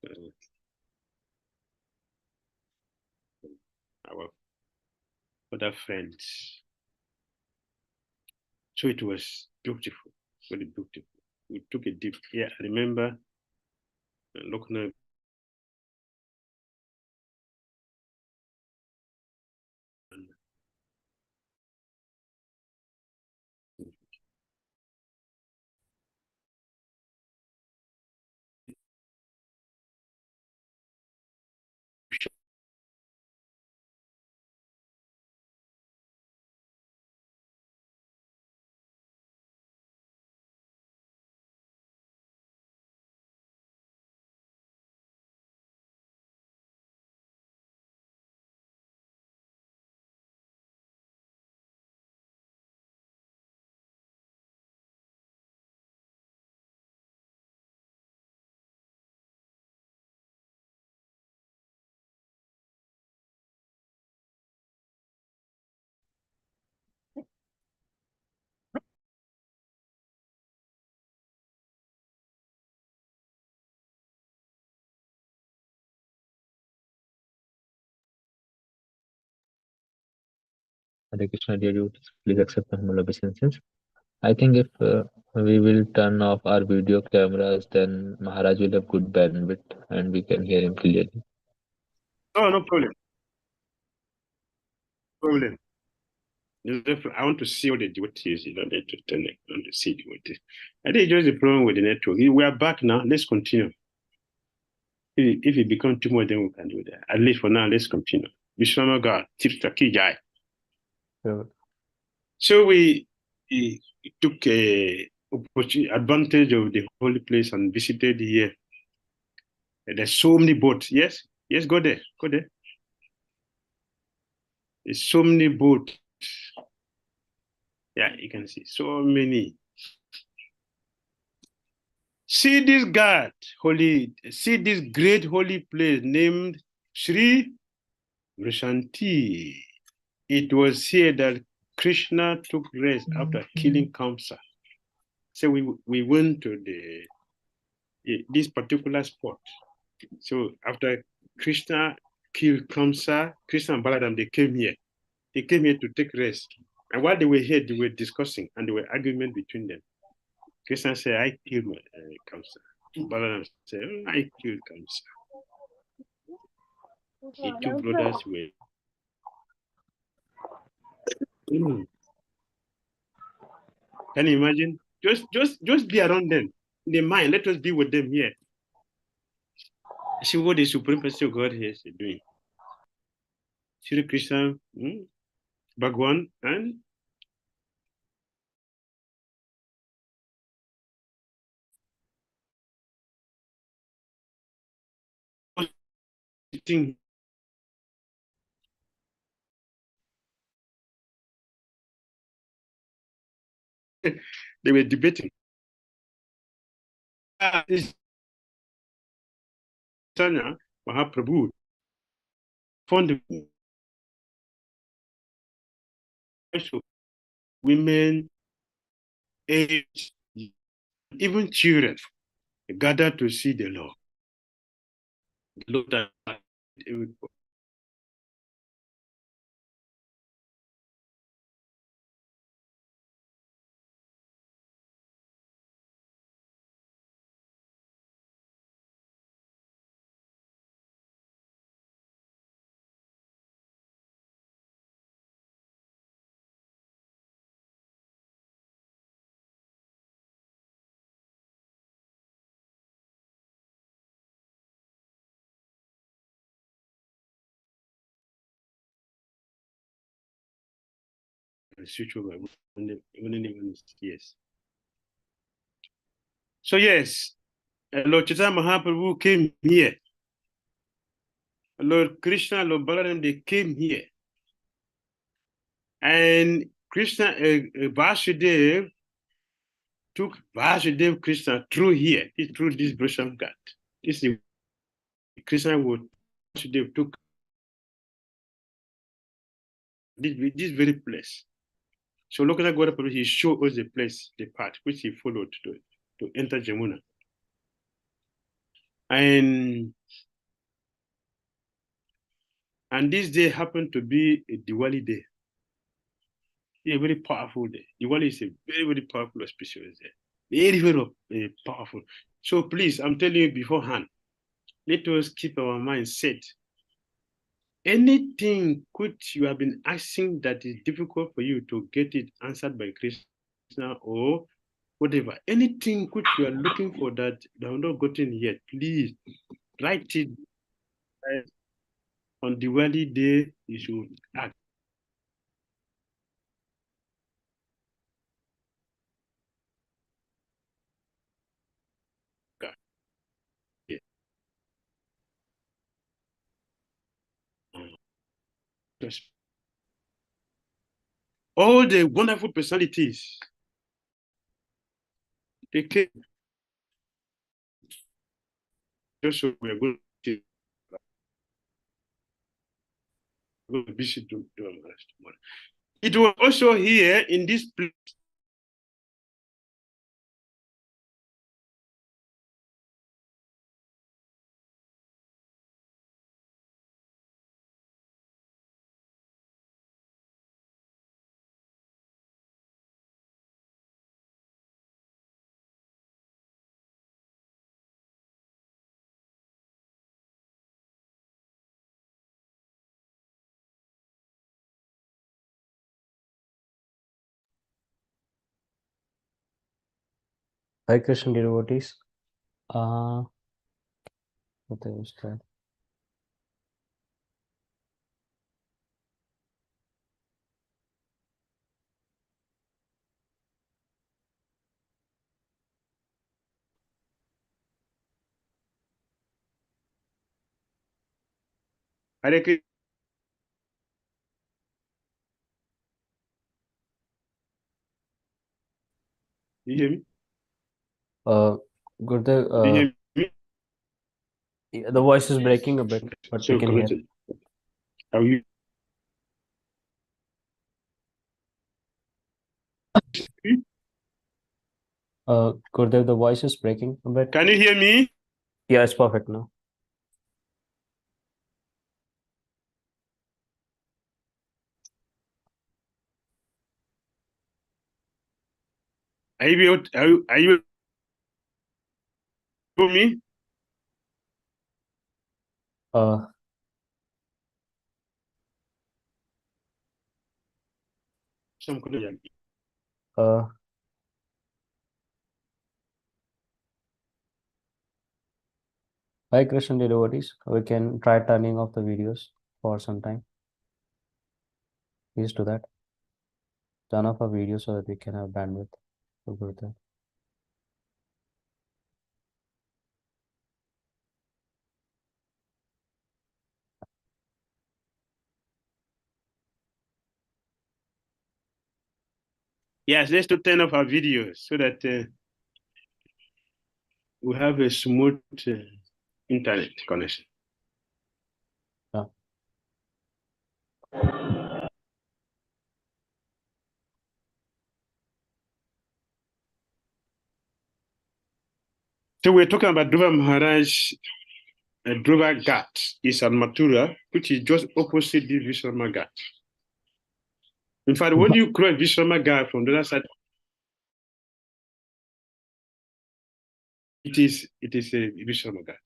with our other friends. So it was beautiful, very beautiful. We took a deep, I remember looking at Hare Krishna, dear devotees, please accept my humble obeisances. I think if we will turn off our video cameras, then Maharaj will have good bandwidth and we can hear him clearly. Oh, no problem. Problem. I want to see all the devotees, you need to turn it on to see devotees. I think just the problem with the network. We are back now. Let's continue. If it becomes too much, then we can do that. At least for now, let's continue. Vishwama God, Tipstaki Jai. So we took a advantage of the holy place and visited here. And there's so many boats. Yes, go there. There's so many boats. Yeah, you can see so many. See this God, see this great holy place named Sri Vrishanti. It was here that Krishna took rest after killing Kamsa. So we went to this particular spot. So after Krishna killed Kamsa, Krishna and Balaram, they came here. They came here to take rest. And while they were here, they were discussing and there were arguments between them. Krishna said, I killed Kamsa. Balaram said, I killed Kamsa. The two brothers were. Can you imagine? Just be around them. In the mind, let us be with them here. See what the Supreme Person of God is doing. Sri Krishna, Bhagwan, and sitting. They were debating. This Tanya Mahaprabhu found the women, age, even children gathered to see the Lord. The Lord that switch over yes. So yes, Lord Chaitanya Mahaprabhu came here. Lord Krishna, Lord Balaram, they came here. And Krishna, Vasudev took Vasudev Krishna through here, through this Brisham Ghat. This is Krishna would Vasudev took this very place. So Lokana Gora, he showed us the place, the path which he followed to enter Jamuna. And this day happened to be a Diwali day. A very powerful day. Diwali is a very, very powerful auspicious day. Very, very powerful. So please, I'm telling you beforehand, let us keep our minds set. Anything which you have been asking that is difficult for you to get it answered by Krishna or whatever, anything which you are looking for that you have not gotten yet, please write it. On Diwali day, you should act. Yeah. All the wonderful personalities, they came. Just so we're going to visit them last month. It was also here in this place. Hare Krishna devotees. What was that? Hare Krishna. You hear me? Gurudev, You hear me? the voice is breaking a bit, but we So can hear. Are you? Gurudev, the voice is breaking a bit. Can you hear me? Yeah, it's perfect now. Are you for me? Hare Krishna devotees, we can try turning off the videos for some time. Please do that. Turn off our video so that we can have bandwidth for Gurudev. Yes, let's turn off our videos so that we have a smooth internet connection. Yeah. So we're talking about Dhruva Maharaj, Dhruva Ghat is at Mathura, which is just opposite the Vishrama Ghat. In fact, when you cross Vishrama Ghat from the other side, it is a Vishrama Ghat.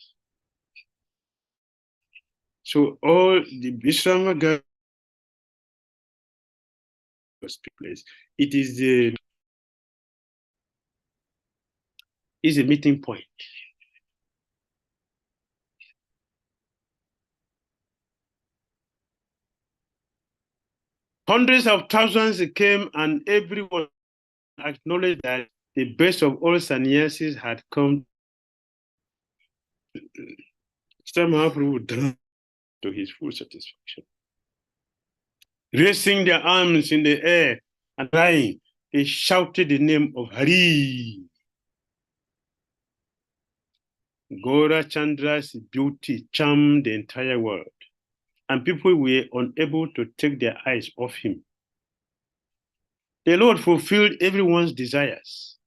So all the Vishrama Ghat place, it is a meeting point. Hundreds of thousands came and everyone acknowledged that the best of all sannyasis had come to his full satisfaction. Raising their arms in the air and crying, they shouted the name of Hari. Gora Chandra's beauty charmed the entire world, and people were unable to take their eyes off him. The Lord fulfilled everyone's desires.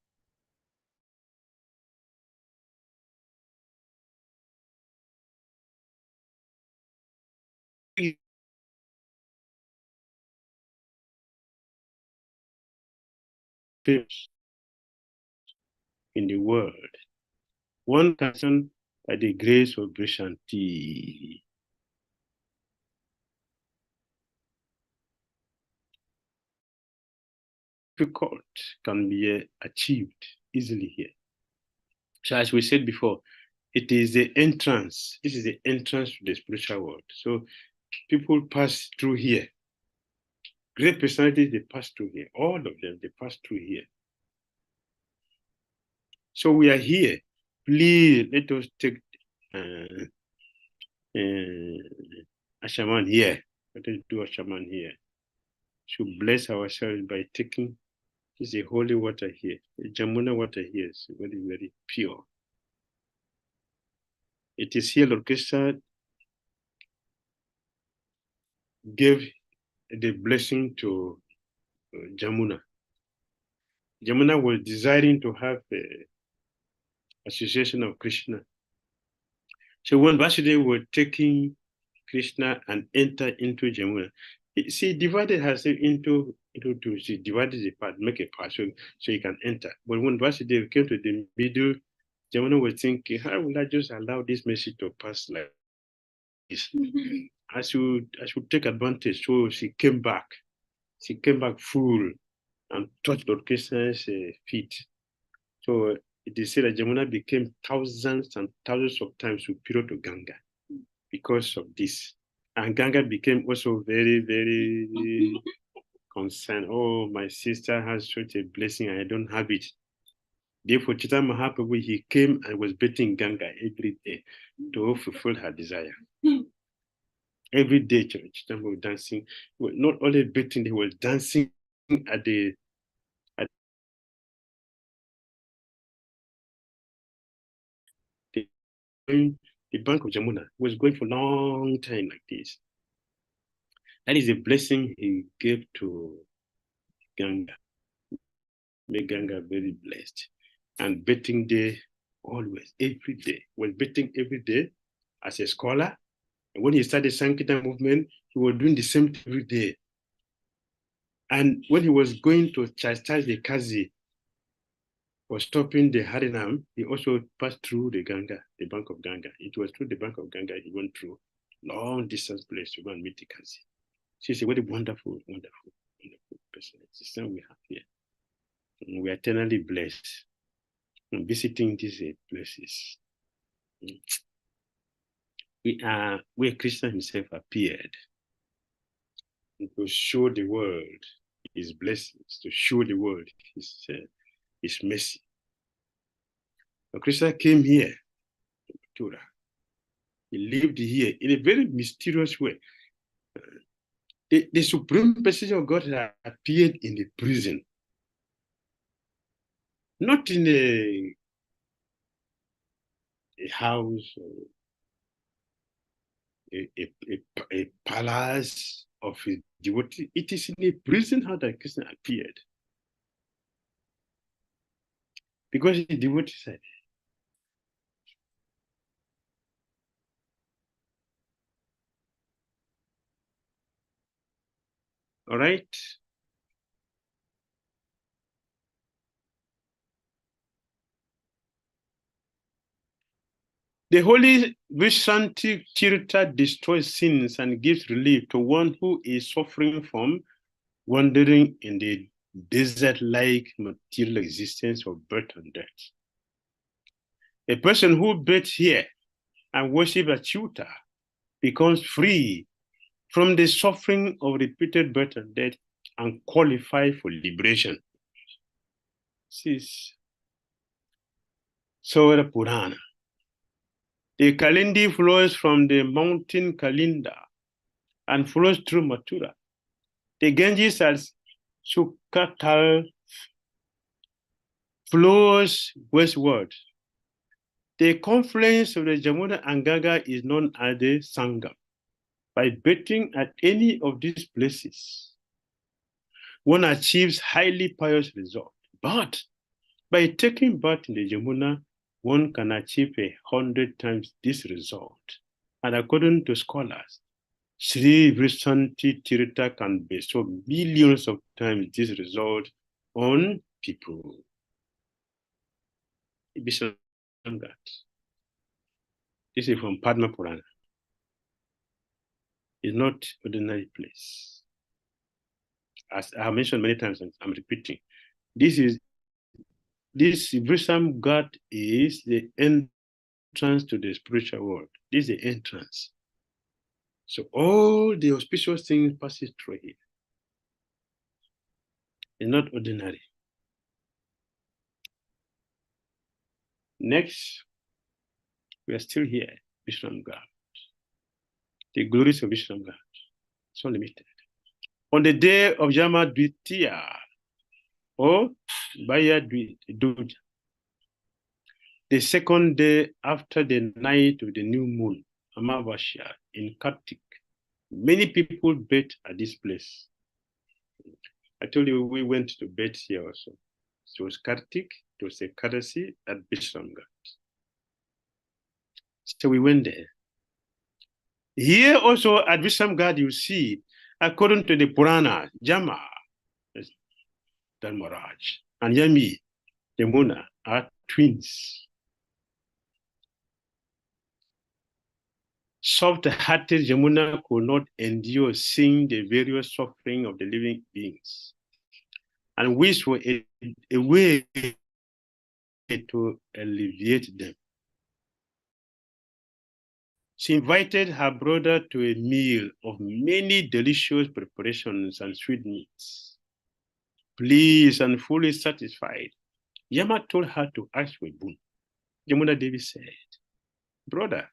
In the world, one person by the grace of Brishanti. Difficult can be achieved easily here. So as we said before, it is the entrance. This is the entrance to the spiritual world. So people pass through here. Great personalities, they pass through here. All of them, they pass through here. So we are here. Please let us take a shaman here. Let us do a shaman here. Should bless ourselves by taking this is a holy water here. The Jamuna water here is very, very pure. It is here Lord Krishna gave the blessing to Jamuna. Jamuna was desiring to have the association of Krishna. So when Vasudeva was taking Krishna and enter into Jamuna, she divided herself into two. She divided the part, make a part so you can enter. But when Vasudeva came to the middle, Jamuna was thinking, how will I just allow this message to pass like this? I should take advantage. So she came back. She came back full and touched Lord Krishna's feet. So it is said that Jamuna became thousands and thousands of times superior to Ganga because of this. And Ganga became also very, very concerned. Oh, my sister has such a blessing, I don't have it. Therefore, Chaitanya Mahaprabhu, he came and was bathing Ganga every day to fulfill her desire. Every day, Chaitanya was dancing. Not only bathing, he was dancing at the bank of Jamuna. He was going for a long time like this. That is a blessing he gave to Ganga. Made Ganga very blessed. And bathing day always, every day. Was bathing every day as a scholar. And when he started Sankirtan movement, he was doing the same thing every day. And when he was going to chastise the Kazi for stopping the Harinam, he also passed through the Ganga, the bank of Ganga. It was through the bank of Ganga he went through long distance place to go and meet the Kazi. She's a very wonderful, wonderful, wonderful person. It's the same we have here. And we are eternally blessed in visiting these places. Where Krishna himself appeared to show the world his blessings, to show the world his mercy. So Krishna came here to Mathura. He lived here in a very mysterious way. The Supreme Personality of God appeared in the prison, not in a house or a palace of a devotee. It is in a prison how that Krishna appeared. Because the devotee said, all right. The holy Vishanti Tirtha destroys sins and gives relief to one who is suffering from wandering in the desert-like material existence of birth and death. A person who bathes here and worships Achyuta becomes free from the suffering of repeated birth and death and qualified for liberation. This is Saura Purana. The Kalindi flows from the mountain Kalinda and flows through Mathura. The Ganges as Sukatal flows westward. The confluence of the Jamuna and Ganga is known as the Sangam. By bathing at any of these places, one achieves highly pious result. But by taking bath in the Yamuna, one can achieve 100 times this result. And according to scholars, Sri Vrisanti Tirtha can bestow millions of times this result on people. This is from Padma Purana. It's not ordinary place. As I have mentioned many times, and I'm repeating, this Vrisham God is the entrance to the spiritual world. This is the entrance. So all the auspicious things passes through here. It's not ordinary. Next, we are still here, Vishram God. The glories of Vishram God. So limited. On the day of Yama Dvitiya, or Baya Duja, the second day after the night of the new moon, Amavasya, in Kartik, many people bathe at this place. I told you we went to bathe here also. So it was Kartik, it was a Kadasi at Vishramghat. So we went there. Here also at Vishramghat, you see, according to the Purana, Jama, Dharmaraj, and Yami, the Muna, are twins. Soft-hearted Yamuna could not endure seeing the various suffering of the living beings, and wished for a way to alleviate them. She invited her brother to a meal of many delicious preparations and sweetmeats. Pleased and fully satisfied, Yama told her to ask for a boon. Yamuna Devi said, "Brother,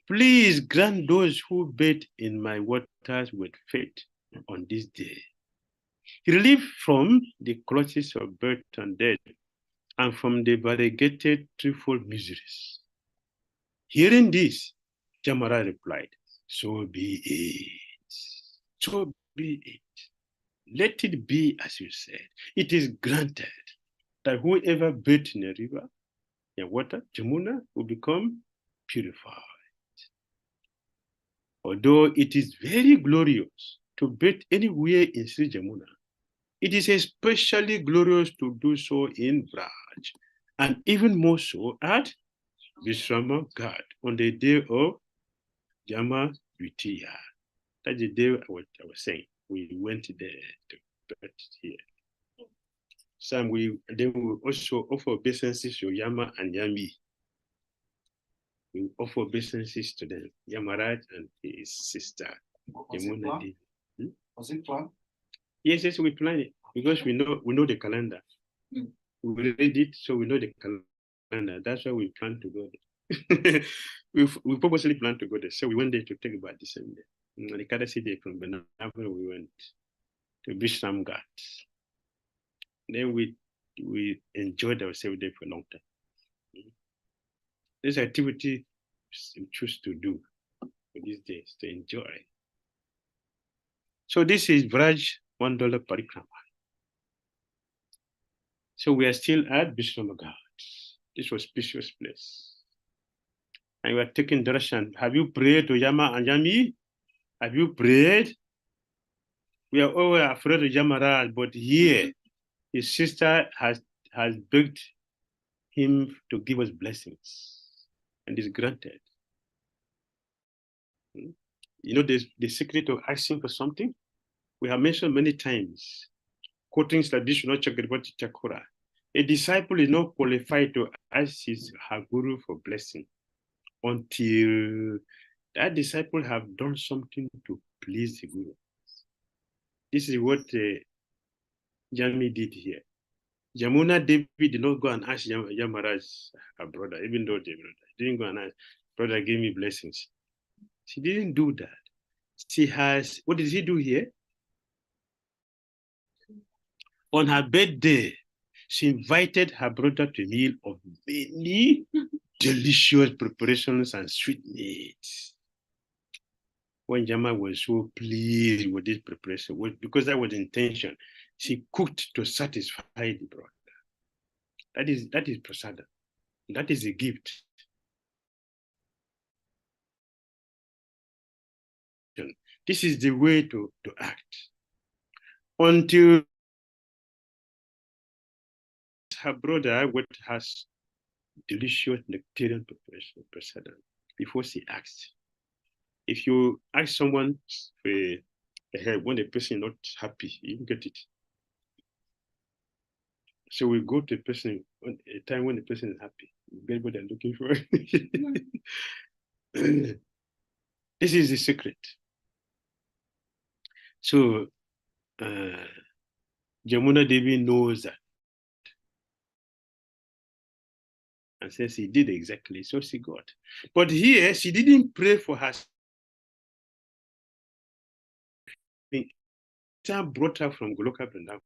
please grant those who bathe in my waters with faith on this day relief from the clutches of birth and death and from the variegated threefold miseries." Hearing this, Jamara replied, "So be it. So be it. Let it be as you said. It is granted that whoever bathes in a river, in water, Jamuna, will become purified. Although it is very glorious to bathe anywhere in Sri Jamuna, it is especially glorious to do so in Vraj, and even more so at Vishrama Ghat on the day of Yama Dvitiya. That's the day I was saying. We went there to bathe here. Some then we also offer obeisances to Yama and Yami. We offer obeisances to them, Yamaraj and his sister. Yamuna. Was it planned? Yes, we plan it because we know the calendar. We read it, so we know the calendar. That's why we plan to go there. we purposely plan to go there. So we went there to take about the same day. On the Kadasi day from Benavel, we went to Vishram Ghat. Then we enjoyed ourselves there for a long time. This activity we choose to do for these days to enjoy. So this is Vraj $1 Parikrama. So we are still at Vishrama. This was spacious place. And we are taking darshan. Have you prayed to Yama and Yami? Have you prayed? We are always afraid of Yamaraj, but here his sister has begged him to give us blessings, and is granted. You know, the secret of asking for something. We have mentioned many times, quoting traditional Chakravarti Chakura. A disciple is not qualified to ask her guru for blessing until that disciple have done something to please the guru. This is what Jami did here. Jamuna Devi did not go and ask Yamaraj, her brother, even though the brother didn't go and ask, brother, give me blessings. She didn't do that. She has, what did she do here? On her birthday, she invited her brother to a meal of many delicious preparations and sweetmeats. When Jama was so pleased with this preparation, because that was the intention, she cooked to satisfy the brother. That is prasada. That is a gift. This is the way to act. Until her brother what has delicious nectarian preparation prasada before she acts. If you ask someone for help when the person is not happy, you get it. So we go to the person at a time when the person is happy. We get what they're looking for. This is the secret. So Jamuna Devi knows that. And says he did exactly, so she got. But here, she didn't pray for her. Krishna brought her from Goloka Vrindavan.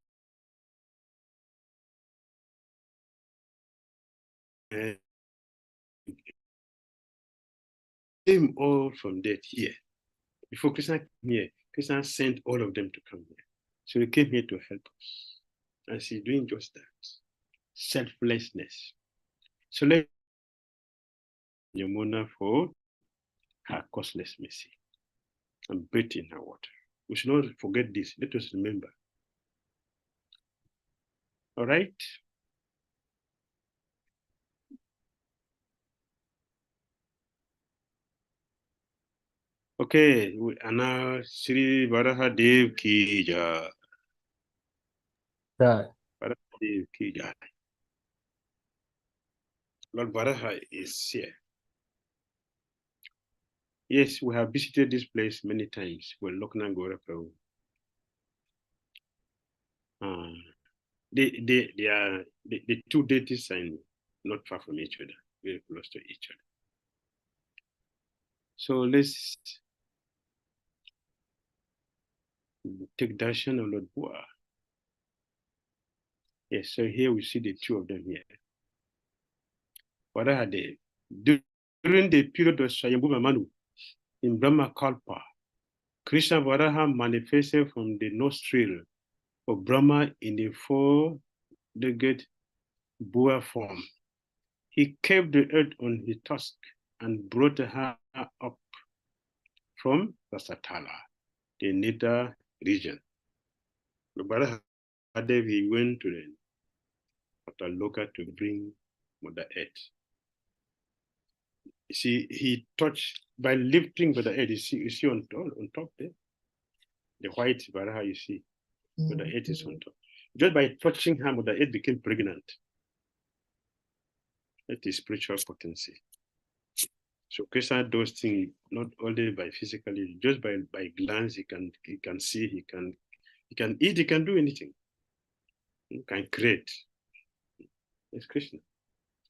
Came all from death here. Before Krishna came here, Krishna sent all of them to come here. So he came here to help us. And she's doing just that. Selflessness. So let Yamuna for her costless mercy and bathe in her water. We should not forget this. Let us remember. All right? Okay, and now Sri Varaha Dev ki jai. Varaha Dev ki jai. Lord Varaha is here. Yes, we have visited this place many times when Lokna Gora Prabhu. The two deities are not far from each other, very close to each other. So let's take darshan of Lord Bua. Yes, so here we see the two of them here. What are they? During the period of Swayambhuva Manu in Brahma Kalpa, Krishna Varaha manifested from the nostril of Brahma in the four-legged Bua form. He kept the earth on his tusk and brought her up from Rasatala, the nether region. Varaha Devi went to the Loka to bring Mother Earth. You see, he touched by lifting Mother Earth. You see on top there, the white Varaha you see, Mother Earth is on top. Just by touching her, Mother Earth became pregnant. That is spiritual potency. So Krishna does things not only by physically, just by glance. He can see, he can eat, he can do anything. He can create. It's Krishna.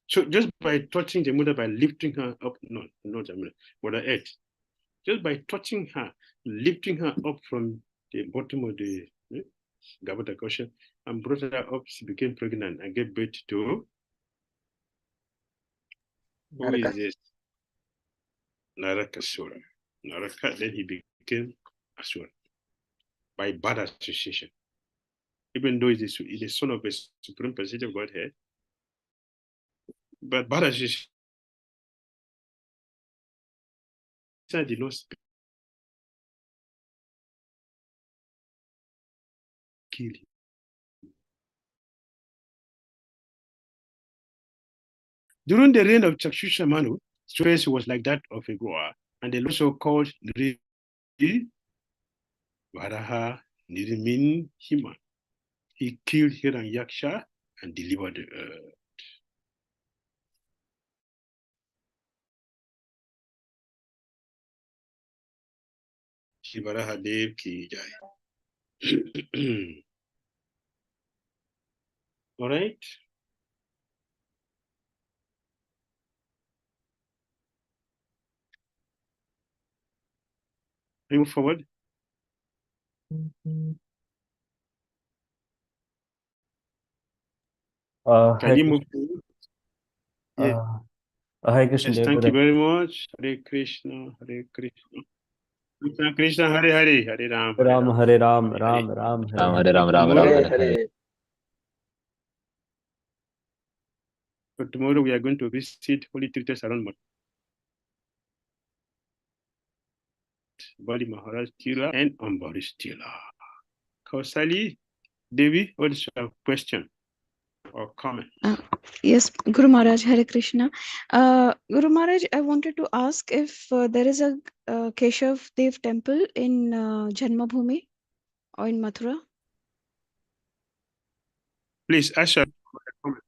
So just by touching the mother, by lifting her up, Mother Earth, just by touching her, lifting her up from the bottom of the Gabata Kosha and brought her up, she became pregnant and gave birth to who is this? Narakasura. Naraka, then he became Asura by bad association. Even though he is the son of a supreme personality of Godhead, but bad association did not kill him. During the reign of Chakshusha Manu, stress was like that of a Goa, and they also called Varaha Nirmin Hima. He killed Hiranyaksha and delivered the earth. Shivaraha Dev ki jai. All right. Move forward. Can you move forward? Hare Krishna. Yes, thank you very much. Hare Krishna, Hare Krishna. Krishna Krishna, Hare Hare, Hare Ram, Ram Hare Ram, Ram Ram Ram Hare Hare Ram, Ram Ram Tomorrow, Hare Hare. for tomorrow we are going to visit holy treatise around Bali Maharaj Tila and Ambarish Tila. Kausali, Devi, what is your question or comment? Yes, Guru Maharaj, Hare Krishna. Guru Maharaj, I wanted to ask if there is a Keshav Dev temple in Janmabhoomi or in Mathura. Please, Asha, comment.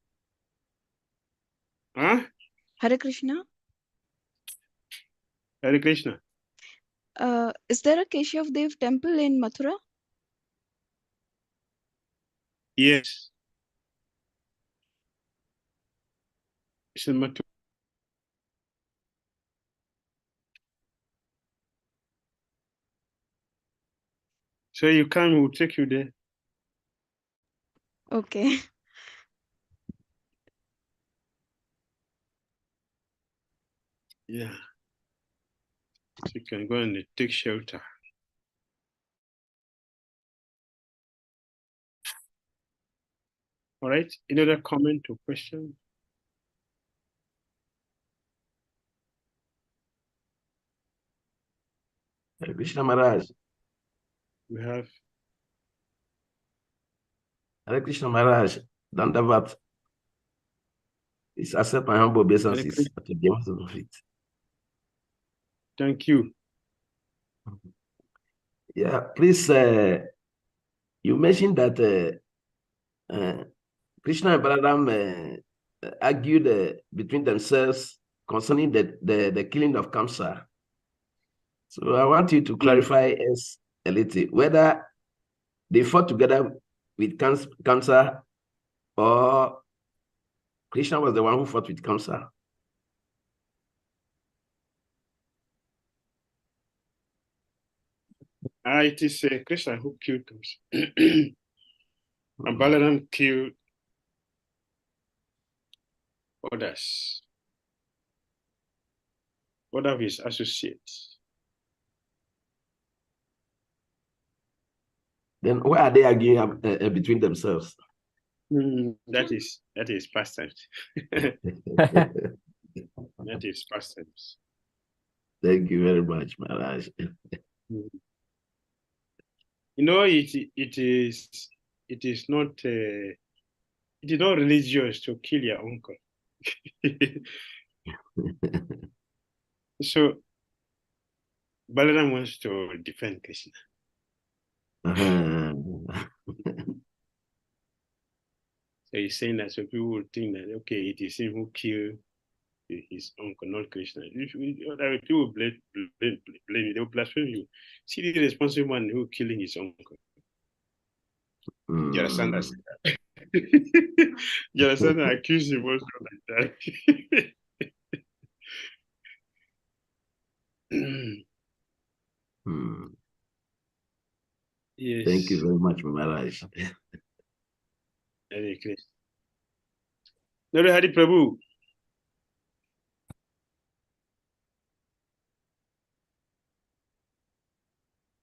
Huh? Hare Krishna. Hare Krishna. Is there a Keshav Dev temple in Mathura? Yes. It's in Mathura. So you come, we'll take you there. Okay. Yeah. So you can go and take shelter. All right. Any other comment or question? Hare Krishna Maharaj. We have Hare Krishna Maharaj. Dandavat. Please accept my humble obeisances at the demands of it. Thank you. Yeah, please, you mentioned that Krishna and Balaram argued between themselves concerning the killing of Kamsa. So I want you to clarify us a little whether they fought together with Kamsa or Krishna was the one who fought with Kamsa. It is Krishna who killed Kamsa. And Balaram killed others. One of his associates. Then why are they arguing between themselves? That is pastimes. That is pastimes. Thank you very much, Maharaj. You know, it is not religious to kill your uncle. So Balaram wants to defend Krishna. So he's saying that so people will think that okay, it is him who killed his uncle, not Krishna. People blame you, they will blaspheme you. See the responsible one who killing his uncle. You understand that? You understand that? Accuse him also like that. Yes. Thank you very much, Maharaj. Very clear. Hari Prabhu.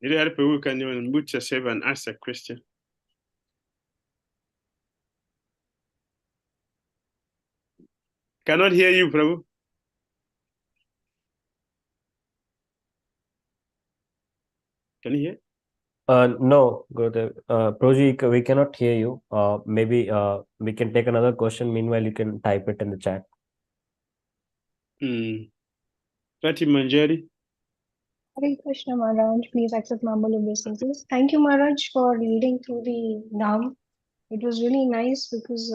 Hari Prabhu, can you unmute yourself and ask a question? Cannot hear you, Prabhu. Can you hear? No, Gurudev. Prabhuji, we cannot hear you. Maybe we can take another question. Meanwhile, you can type it in the chat. Rati Manjari. Hare Krishna Maharaj, please accept my humble obeisances. Thank you, Maharaj, for leading through the Dham. It was really nice because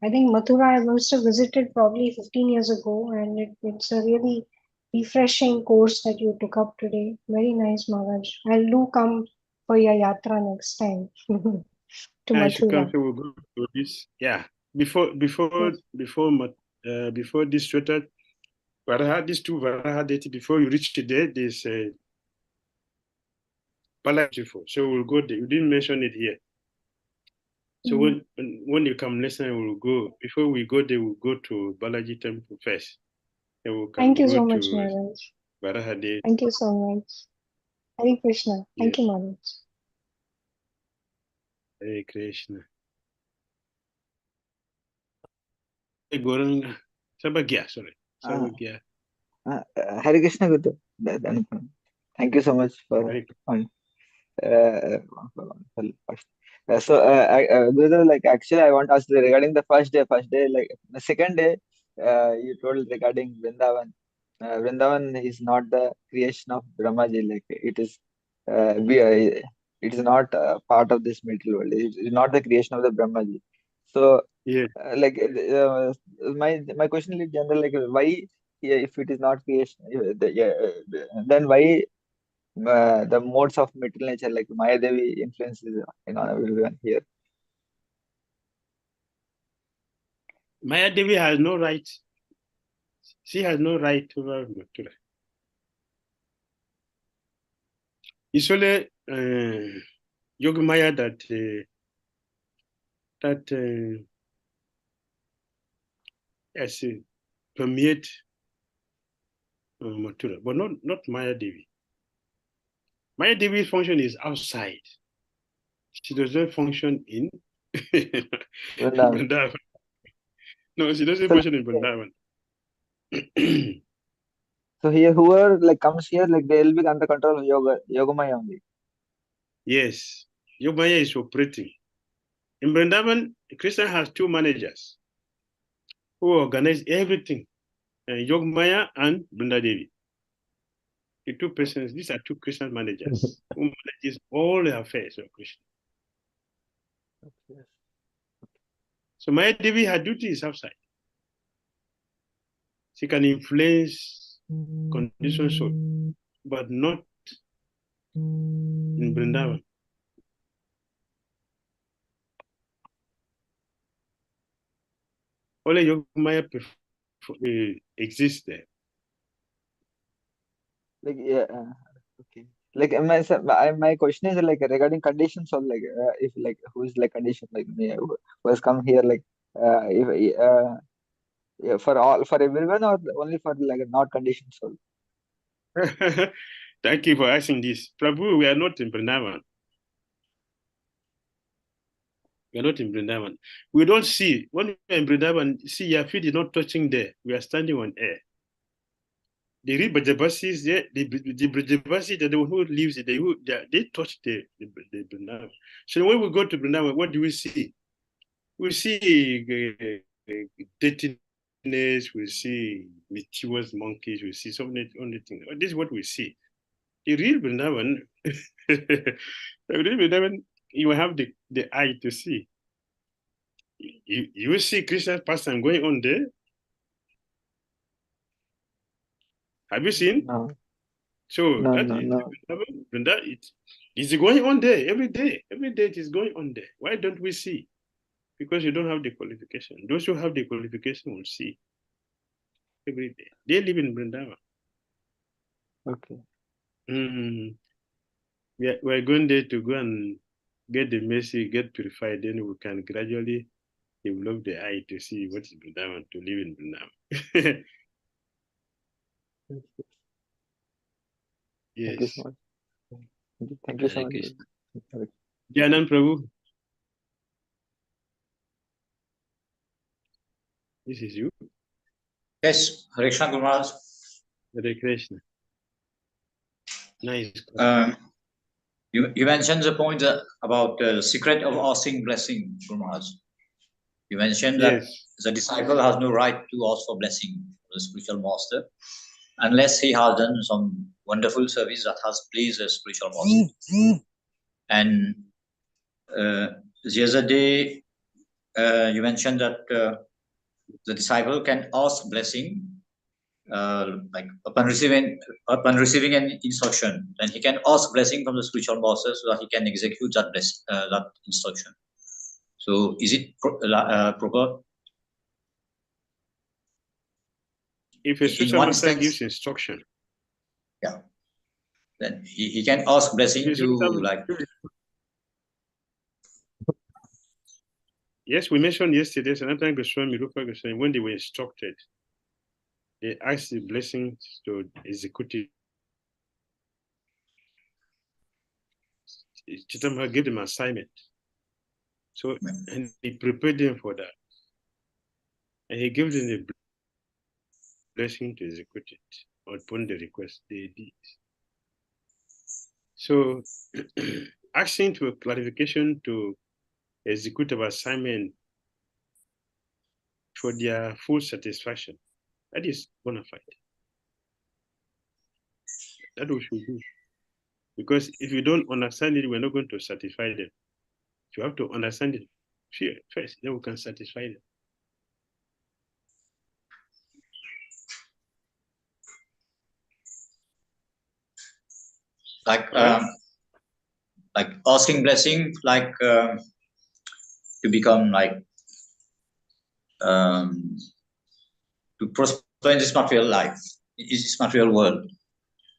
I think Mathura I must have visited probably 15 years ago, and it's a really refreshing course that you took up today. Very nice, Maharaj. I'll do come for your yatra next time to Mathura. We'll go to this. Yeah, before this Twitter, these two Varaha deity, before you reach there, there's a Balaji. So we'll go there. You didn't mention it here. So when you come next time, we'll go. Before we go there, we'll go to Balaji temple first. And we'll Thank you so much, Maharaj. Varaha deity. Thank you so much. Hare Krishna. Thank Yes. you, Maharaj. Hare Krishna. Goranga. Sabagya, sorry. Sabagya. Hare Krishna Guru. Thank you so much for Hare wonderful question. Guru, like actually, I want to ask regarding the first day. First day, like the second day, you told regarding Vrindavan. Vrindavan is not the creation of Brahmaji. Like it is not part of this material world. It is not the creation of the Brahmaji. So, Yeah. my question is general, like why, yeah, if it is not creation, then why the modes of material nature like Maya Devi influences everyone here? Maya Devi has no right. She has no right over Mathura. It's only Yoga Maya that yes, permeate Mathura, but not Maya Devi. Maya Devi's function is outside. She does not function in Vrindavan. Vrindavan. No, she doesn't So, function in Vrindavan. so here, whoever like comes here, like they will be under control of Yoga Maya only. Yes, Yoga Maya is operating. In Vrindavan, Krishna has two managers who organize everything. Yoga Maya and Vrinda Devi. The two persons, these are two Krishna managers who manages all the affairs of Krishna. So Maya Devi, her duty is outside. She can influence conditions, but not in Vrindavan. Only Yoga Maya exists there. Like okay. Like my question is like regarding conditions or like if like who is like condition like me who has come here like if yeah, for everyone or only for like not conditioned soul? Thank you for asking this. Prabhu, we are not in Vrindavan. We are not in Vrindavan. We don't see. When we are in Vrindavan, see, your feet is not touching there. We are standing on air. The real Brajabasis, the Brajabasis, the one who lives it, they touch the Vrindavan. So when we go to Vrindavan, what do we see? We see dirtiness, we see mischievous monkeys, we see so many only things. This is what we see. The real Vrindavan, the real Vrindavan, you have the eye to see. You will see Krishna's pastime going on there. Have you seen? No. So No, that no, is no. Vrindavan, it's going on there every day. Every day it is going on there. Why don't we see? Because you don't have the qualification. Those who have the qualification will see every day. They live in Vrindavan. Okay. We're going there to go and get the mercy, get purified, then we can gradually develop the eye to see what is Vrindavan, to live in Vrindavan. Thank you Yes. so much. Thank you so Hare much. Krishna. Hare Janan Prabhu, this is you. Yes, Hare Krishna Guru Maharaj. Hare Krishna. Nice. You mentioned the point about the secret of asking blessing, Guru Maharaj. You mentioned that the disciple has no right to ask for blessing from the spiritual master unless he has done some wonderful service that has pleased the spiritual master. And the other day, you mentioned that the disciple can ask blessing, like upon receiving an instruction, then he can ask blessing from the spiritual master so that he can execute that instruction. So, is it proper? If a spiritual master gives instruction, yeah, then he can ask blessing to like. Yes, we mentioned yesterday, Sanatana Goswami, Rupa Goswami, when they were instructed, they asked the blessings to execute it. Chitama gave them assignment. So, and he prepared them for that. And he gave them the blessing to execute it upon the request they did. So, asking for clarification to execute our assignment for their full satisfaction, that is bona fide. That we should do. Because if you don't understand it, we're not going to satisfy them. You have to understand it first, then we can satisfy them. Like asking blessing, like to become like to prosper in this material life, in this material world,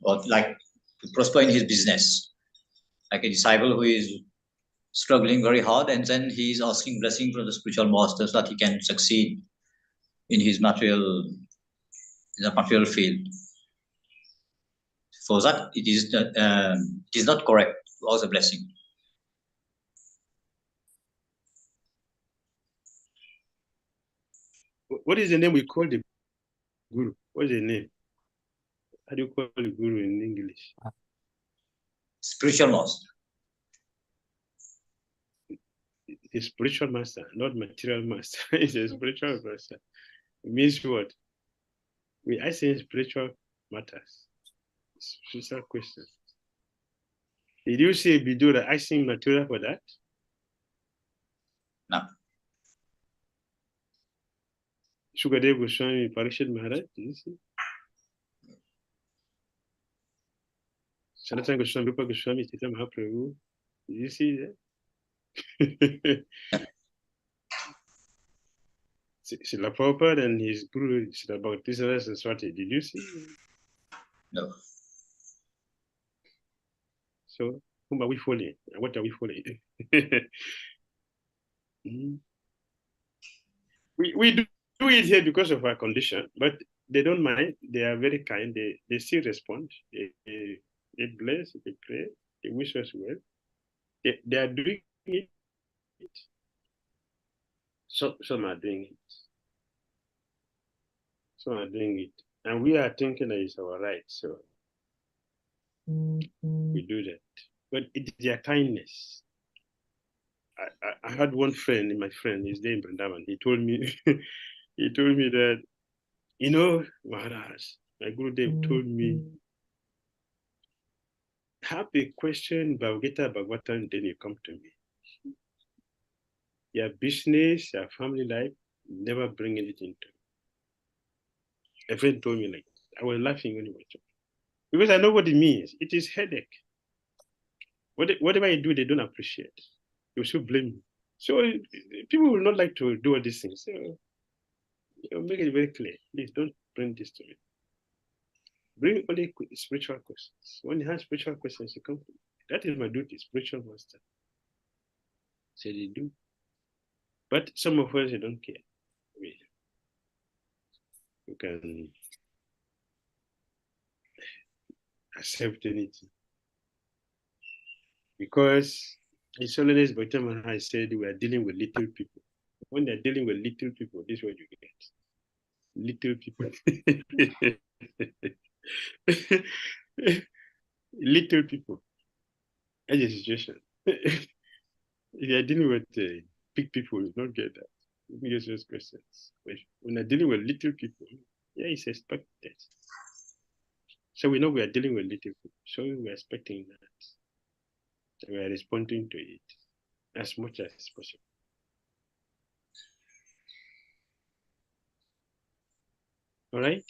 or like to prosper in his business, like a disciple who is struggling very hard, and then he is asking blessing from the spiritual master so that he can succeed in his material, in the material field. For that, it is not correct to ask a blessing. What is the name we call the guru? What is the name? How do you call the guru in English? Spiritual master. The spiritual master, not material master. It's a spiritual master. It means what? We ask in spiritual matters, spiritual questions. Did you say Bidura asking Mathura for that? No. Sukadev Goswami, Parikshit Maharaj, did you see? Sanatana Goswami, Rupa Goswami, Tita Mahaprabhu, did you see that? Srila Prabhupada and his guru, Srila Bhaktisaraj Saraswati, did you see? No. So, whom are we following? What are we following? We do it here because of our condition, but they don't mind. They are very kind. They still respond. They bless, they pray, they wish us well. They are doing it. So some are doing it. Some are doing it. And we are thinking that it's our right. So we do that. But it's their kindness. I had one friend, my friend, his name Brindavan. He told me, that, you know, Maharaj, my Gurudev told me, have a question about Gita Bhagavatam, then you come to me. Your business, your family life, never bring anything to me. A friend told me like that. I was laughing when he was talking. Because I know what it means. It is headache. Whatever I do, they don't appreciate. You should blame me. So people will not like to do all these things. So make it very clear. Please don't bring this to me. Bring only spiritual questions. When you have spiritual questions, you come to me. That is my duty, spiritual master. So they do. But some of us, they don't care. You can accept anything. Because it's always by the time I said we are dealing with little people. When they're dealing with little people, this is what you get. Little people. Little people. That's the situation. If you're dealing with big people, you don't get that. You can just ask questions. But when you're dealing with little people, yeah, it's expected. So we know we are dealing with little people. So we're expecting that. We are responding to it as much as possible. All right?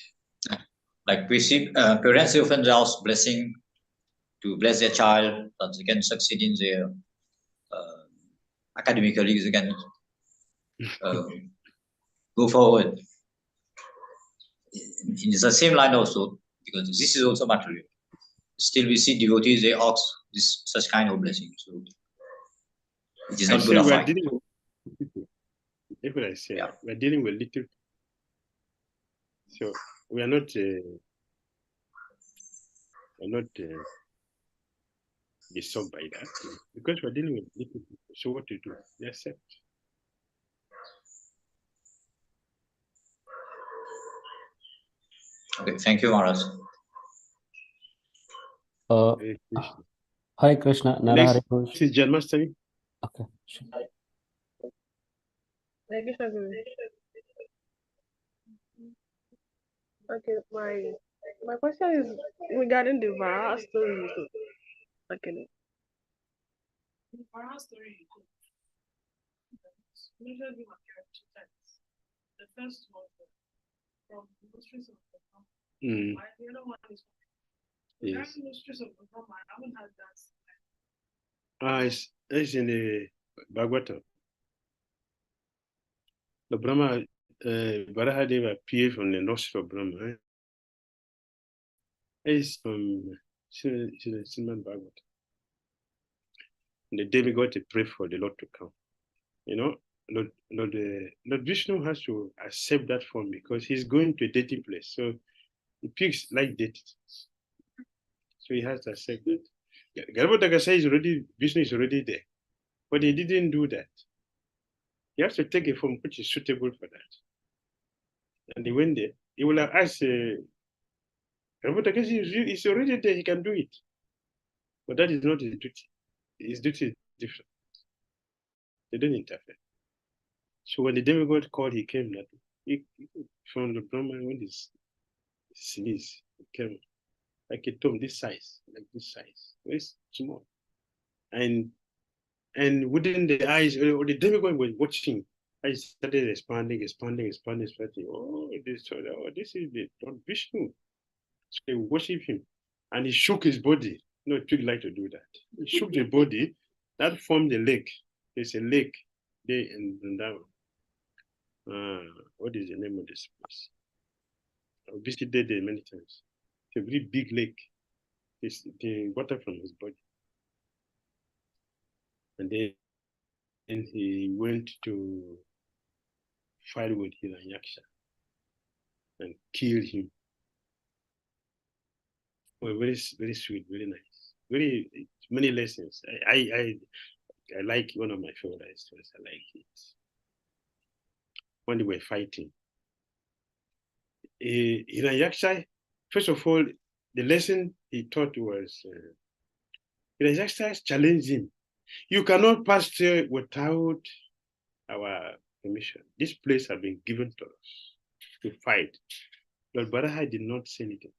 Like we see parents often ask blessing to bless their child that they can succeed in their academically, they can go forward. In the same line also, because this is also material. Still we see devotees, they ask this such kind of blessing. So it is not bona fide. That's what I say. Yeah. We're dealing with little. So we are not be solved by that because we're dealing with little people. So what to do? They accept. Okay, thank you, Maharaj. Hare Krishna. Nara Hare Krishna. Next is Janmashtami. Okay. Hare Krishna, Guru. Okay, my question is regarding the Vara story. Okay. The Vara story mentioned him appeared 2 times. The first was from the Mysteries of the Brahma. And the other one is regarding Mysteries of the Brahma. I haven't had that. It's in the Bhagavatam. The Brahma, Varahadeva appeared from the nostril of Brahma. It's from Srimad Bhagavatam. The demigod to pray for the Lord to come. You know, Lord Vishnu has to accept that form because he's going to a dirty place. So the pigs like dirty. So he has to accept that. Garbhodaka is already, Vishnu is already there. But he didn't do that. He has to take a form which is suitable for that. And he went there. He will have asked, Garbhodaka is already there, he can do it. But that is not his duty. His duty is different. They don't interfere. So when the demigod called, he came. He from the Brahman when he sneezed, he came like a tomb this size, very small. And within the eyes, or the demigod was watching, eyes started expanding. Oh, this is the Lord Vishnu. So they worship him. And he shook his body. No, it would like to do that. He shook the body, that formed a lake. There's a lake there in down. What is the name of this place? I visited there many times. It's a very big lake. It's the water from his body. And then he went to fight with Hiranyaksha and killed him. Well, very, very sweet, very nice. Very many lessons. I like one of my favorite stories. I like it. When they were fighting. Hiranyaksha, first of all, the lesson he taught was Hiranyaksha challenged him. You cannot pass here without our permission. This place has been given to us to fight. But Baraha did not say anything.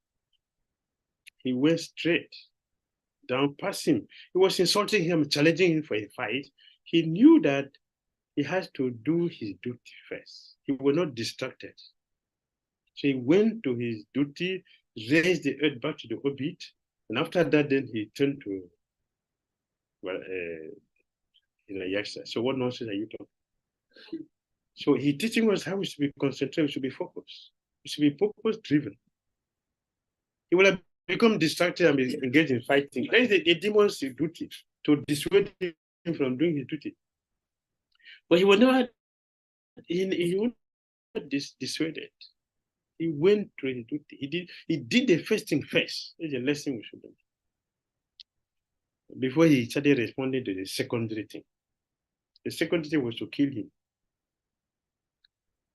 He went straight down past him. He was insulting him, challenging him for a fight. He knew that he has to do his duty first. He was not distracted. So he went to his duty, raised the earth back to the orbit, and after that, then he turned to Yaksha. So what nonsense are you talking? So he teaching us how we should be concentrated, we should be focused, we should be purpose-driven. He will have become distracted and be engaged in fighting. That is the demon's duty, to dissuade him from doing his duty. But he was not, he was not dissuaded. He went to his duty. He did the first thing first. That's a lesson we should do. Before he started responding to the secondary thing. The secondary thing was to kill him.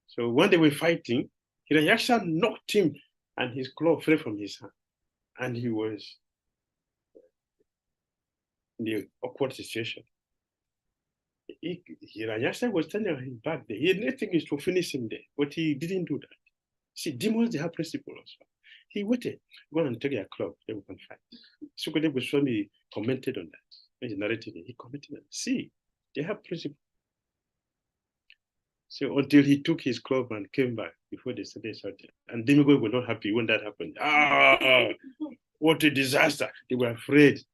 So when they were fighting, Hiranyaksha knocked him and his claw fell from his hand. And he was in the awkward situation. Hiranyaksha was standing on his back there. He had nothing is to finish him there, but he didn't do that. See, demons, they have principles. He waited, go and take your club, then we can fight. Sukadeva Goswami commented on that. He narrated it. He commented on it. See, they have principles. So until he took his club and came back before they started shouting. And demigod were not happy when that happened. Ah, what a disaster. They were afraid.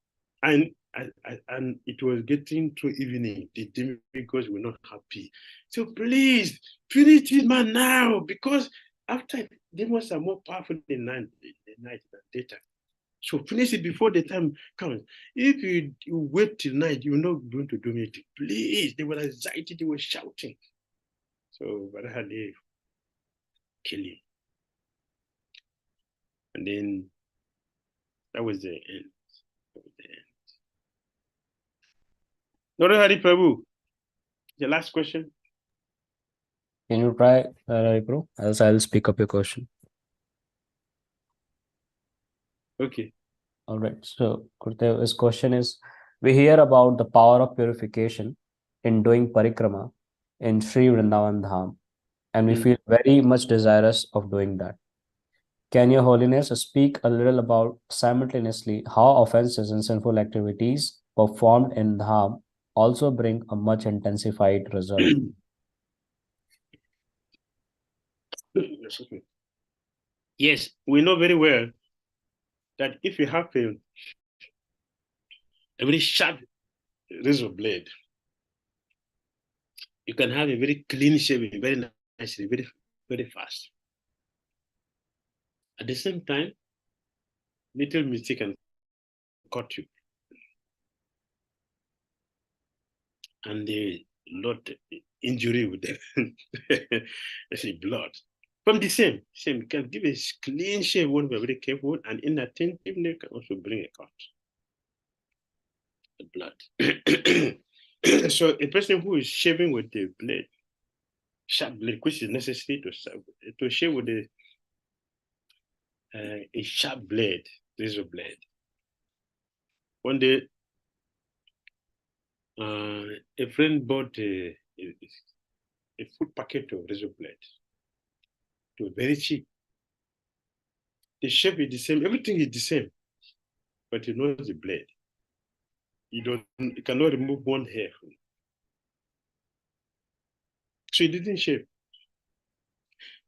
And it was getting to evening. The demigods were not happy. So please, finish this man now, because after demons are more powerful than night than daytime. So finish it before the time comes. If you wait till night, you're not going to do anything. Please, they were anxiety, they were shouting. So Varahadev killed him. And then that was the end. Lord Hari Prabhu, the last question. Can you try, Prabhu? Else I'll speak up your question. Okay. All right. So, Gurudev, his question is: we hear about the power of purification in doing parikrama in Sri Vrindavan Dham, and we feel very much desirous of doing that. Can Your Holiness speak a little about simultaneously how offenses and sinful activities performed in Dham also bring a much intensified result? Yes, we know very well that if you have a very sharp razor blade, you can have a very clean shaving, very nicely, very, very fast. At the same time, little mistake can cut you. And a lot injury with the blood. From the same, you can give a clean shave when we're very careful, and inattentiveness can also bring a cut. The blood. So a person who is shaving with the blade, sharp blade, which is necessary to shave with a sharp blade, razor blade. One day, a friend bought a full packet of razor blade. It was very cheap. The shape is the same, everything is the same, but you know the blade. You cannot remove one hair from it. So it didn't shave.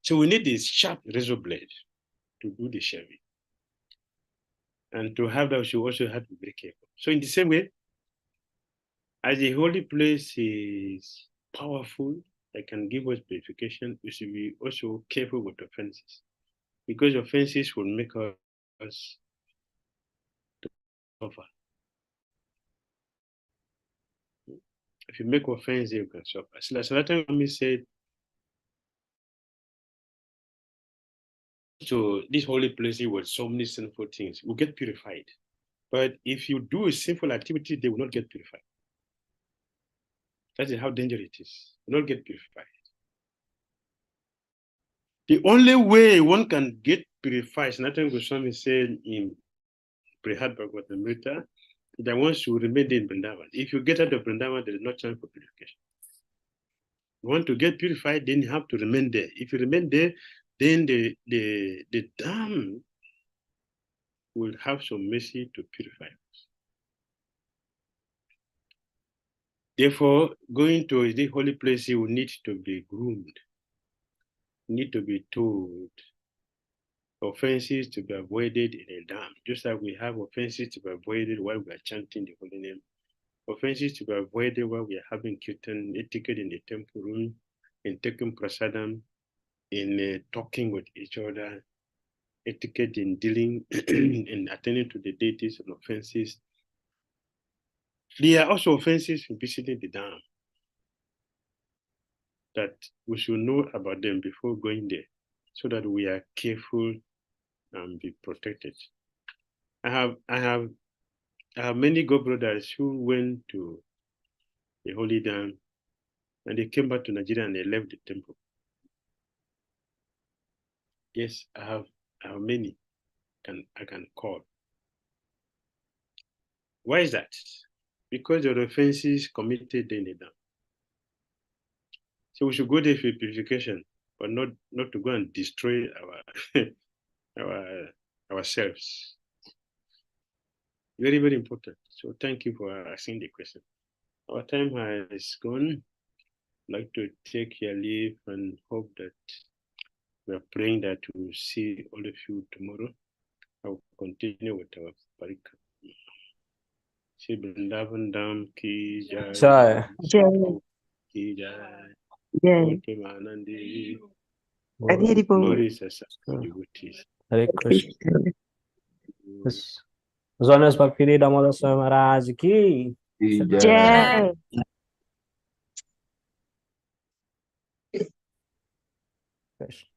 So we need this sharp razor blade to do the shaving. And to have that, you also have to be very careful. So in the same way, as the holy place is powerful, that can give us purification, we should be also careful with offenses. Because offenses will make us suffer. If you make offense, you can suffer. So Salatan said, so this holy place with so many sinful things will get purified. But if you do a sinful activity, they will not get purified. That is how dangerous it is. Will not get purified. The only way one can get purified, Sanatana Goswami said in Brihad Bhagavatamrita, that one should remain in Vrindavan. If you get out of Vrindavan, there is no chance for purification. You want to get purified, then you have to remain there. If you remain there, then the dam will have some mercy to purify us. Therefore, going to the holy place, you will need to be groomed, need to be told. Offenses to be avoided in a dam, just like we have offenses to be avoided while we are chanting the holy name. Offenses to be avoided while we are having kirtan, etiquette in the temple room, in taking prasadam, in talking with each other, etiquette in dealing and attending to the deities and offenses. There are also offenses in visiting the dam that we should know about them before going there, so that we are careful and be protected. I have many godbrothers who went to the holy dam and they came back to Nigeria and they left the temple. Yes, I have many I can call. Why is that? Because of the offenses committed in the dam. So we should go there for purification, but not to go and destroy ourselves. Very, very important. So thank you for asking the question. Our time has gone. I'd like to take your leave and hope that we are praying that we will see all of you tomorrow. I will continue with our Parikrama. Shri Vrindavan Dham ki jai. Jai. Jai. Ki jai. Jai. Anandi. Hari Hari Bol. Glories as devotees. Hare Krishna. His Honest Bhakti Damodar Swami Maharaj ki Jai. Krishna.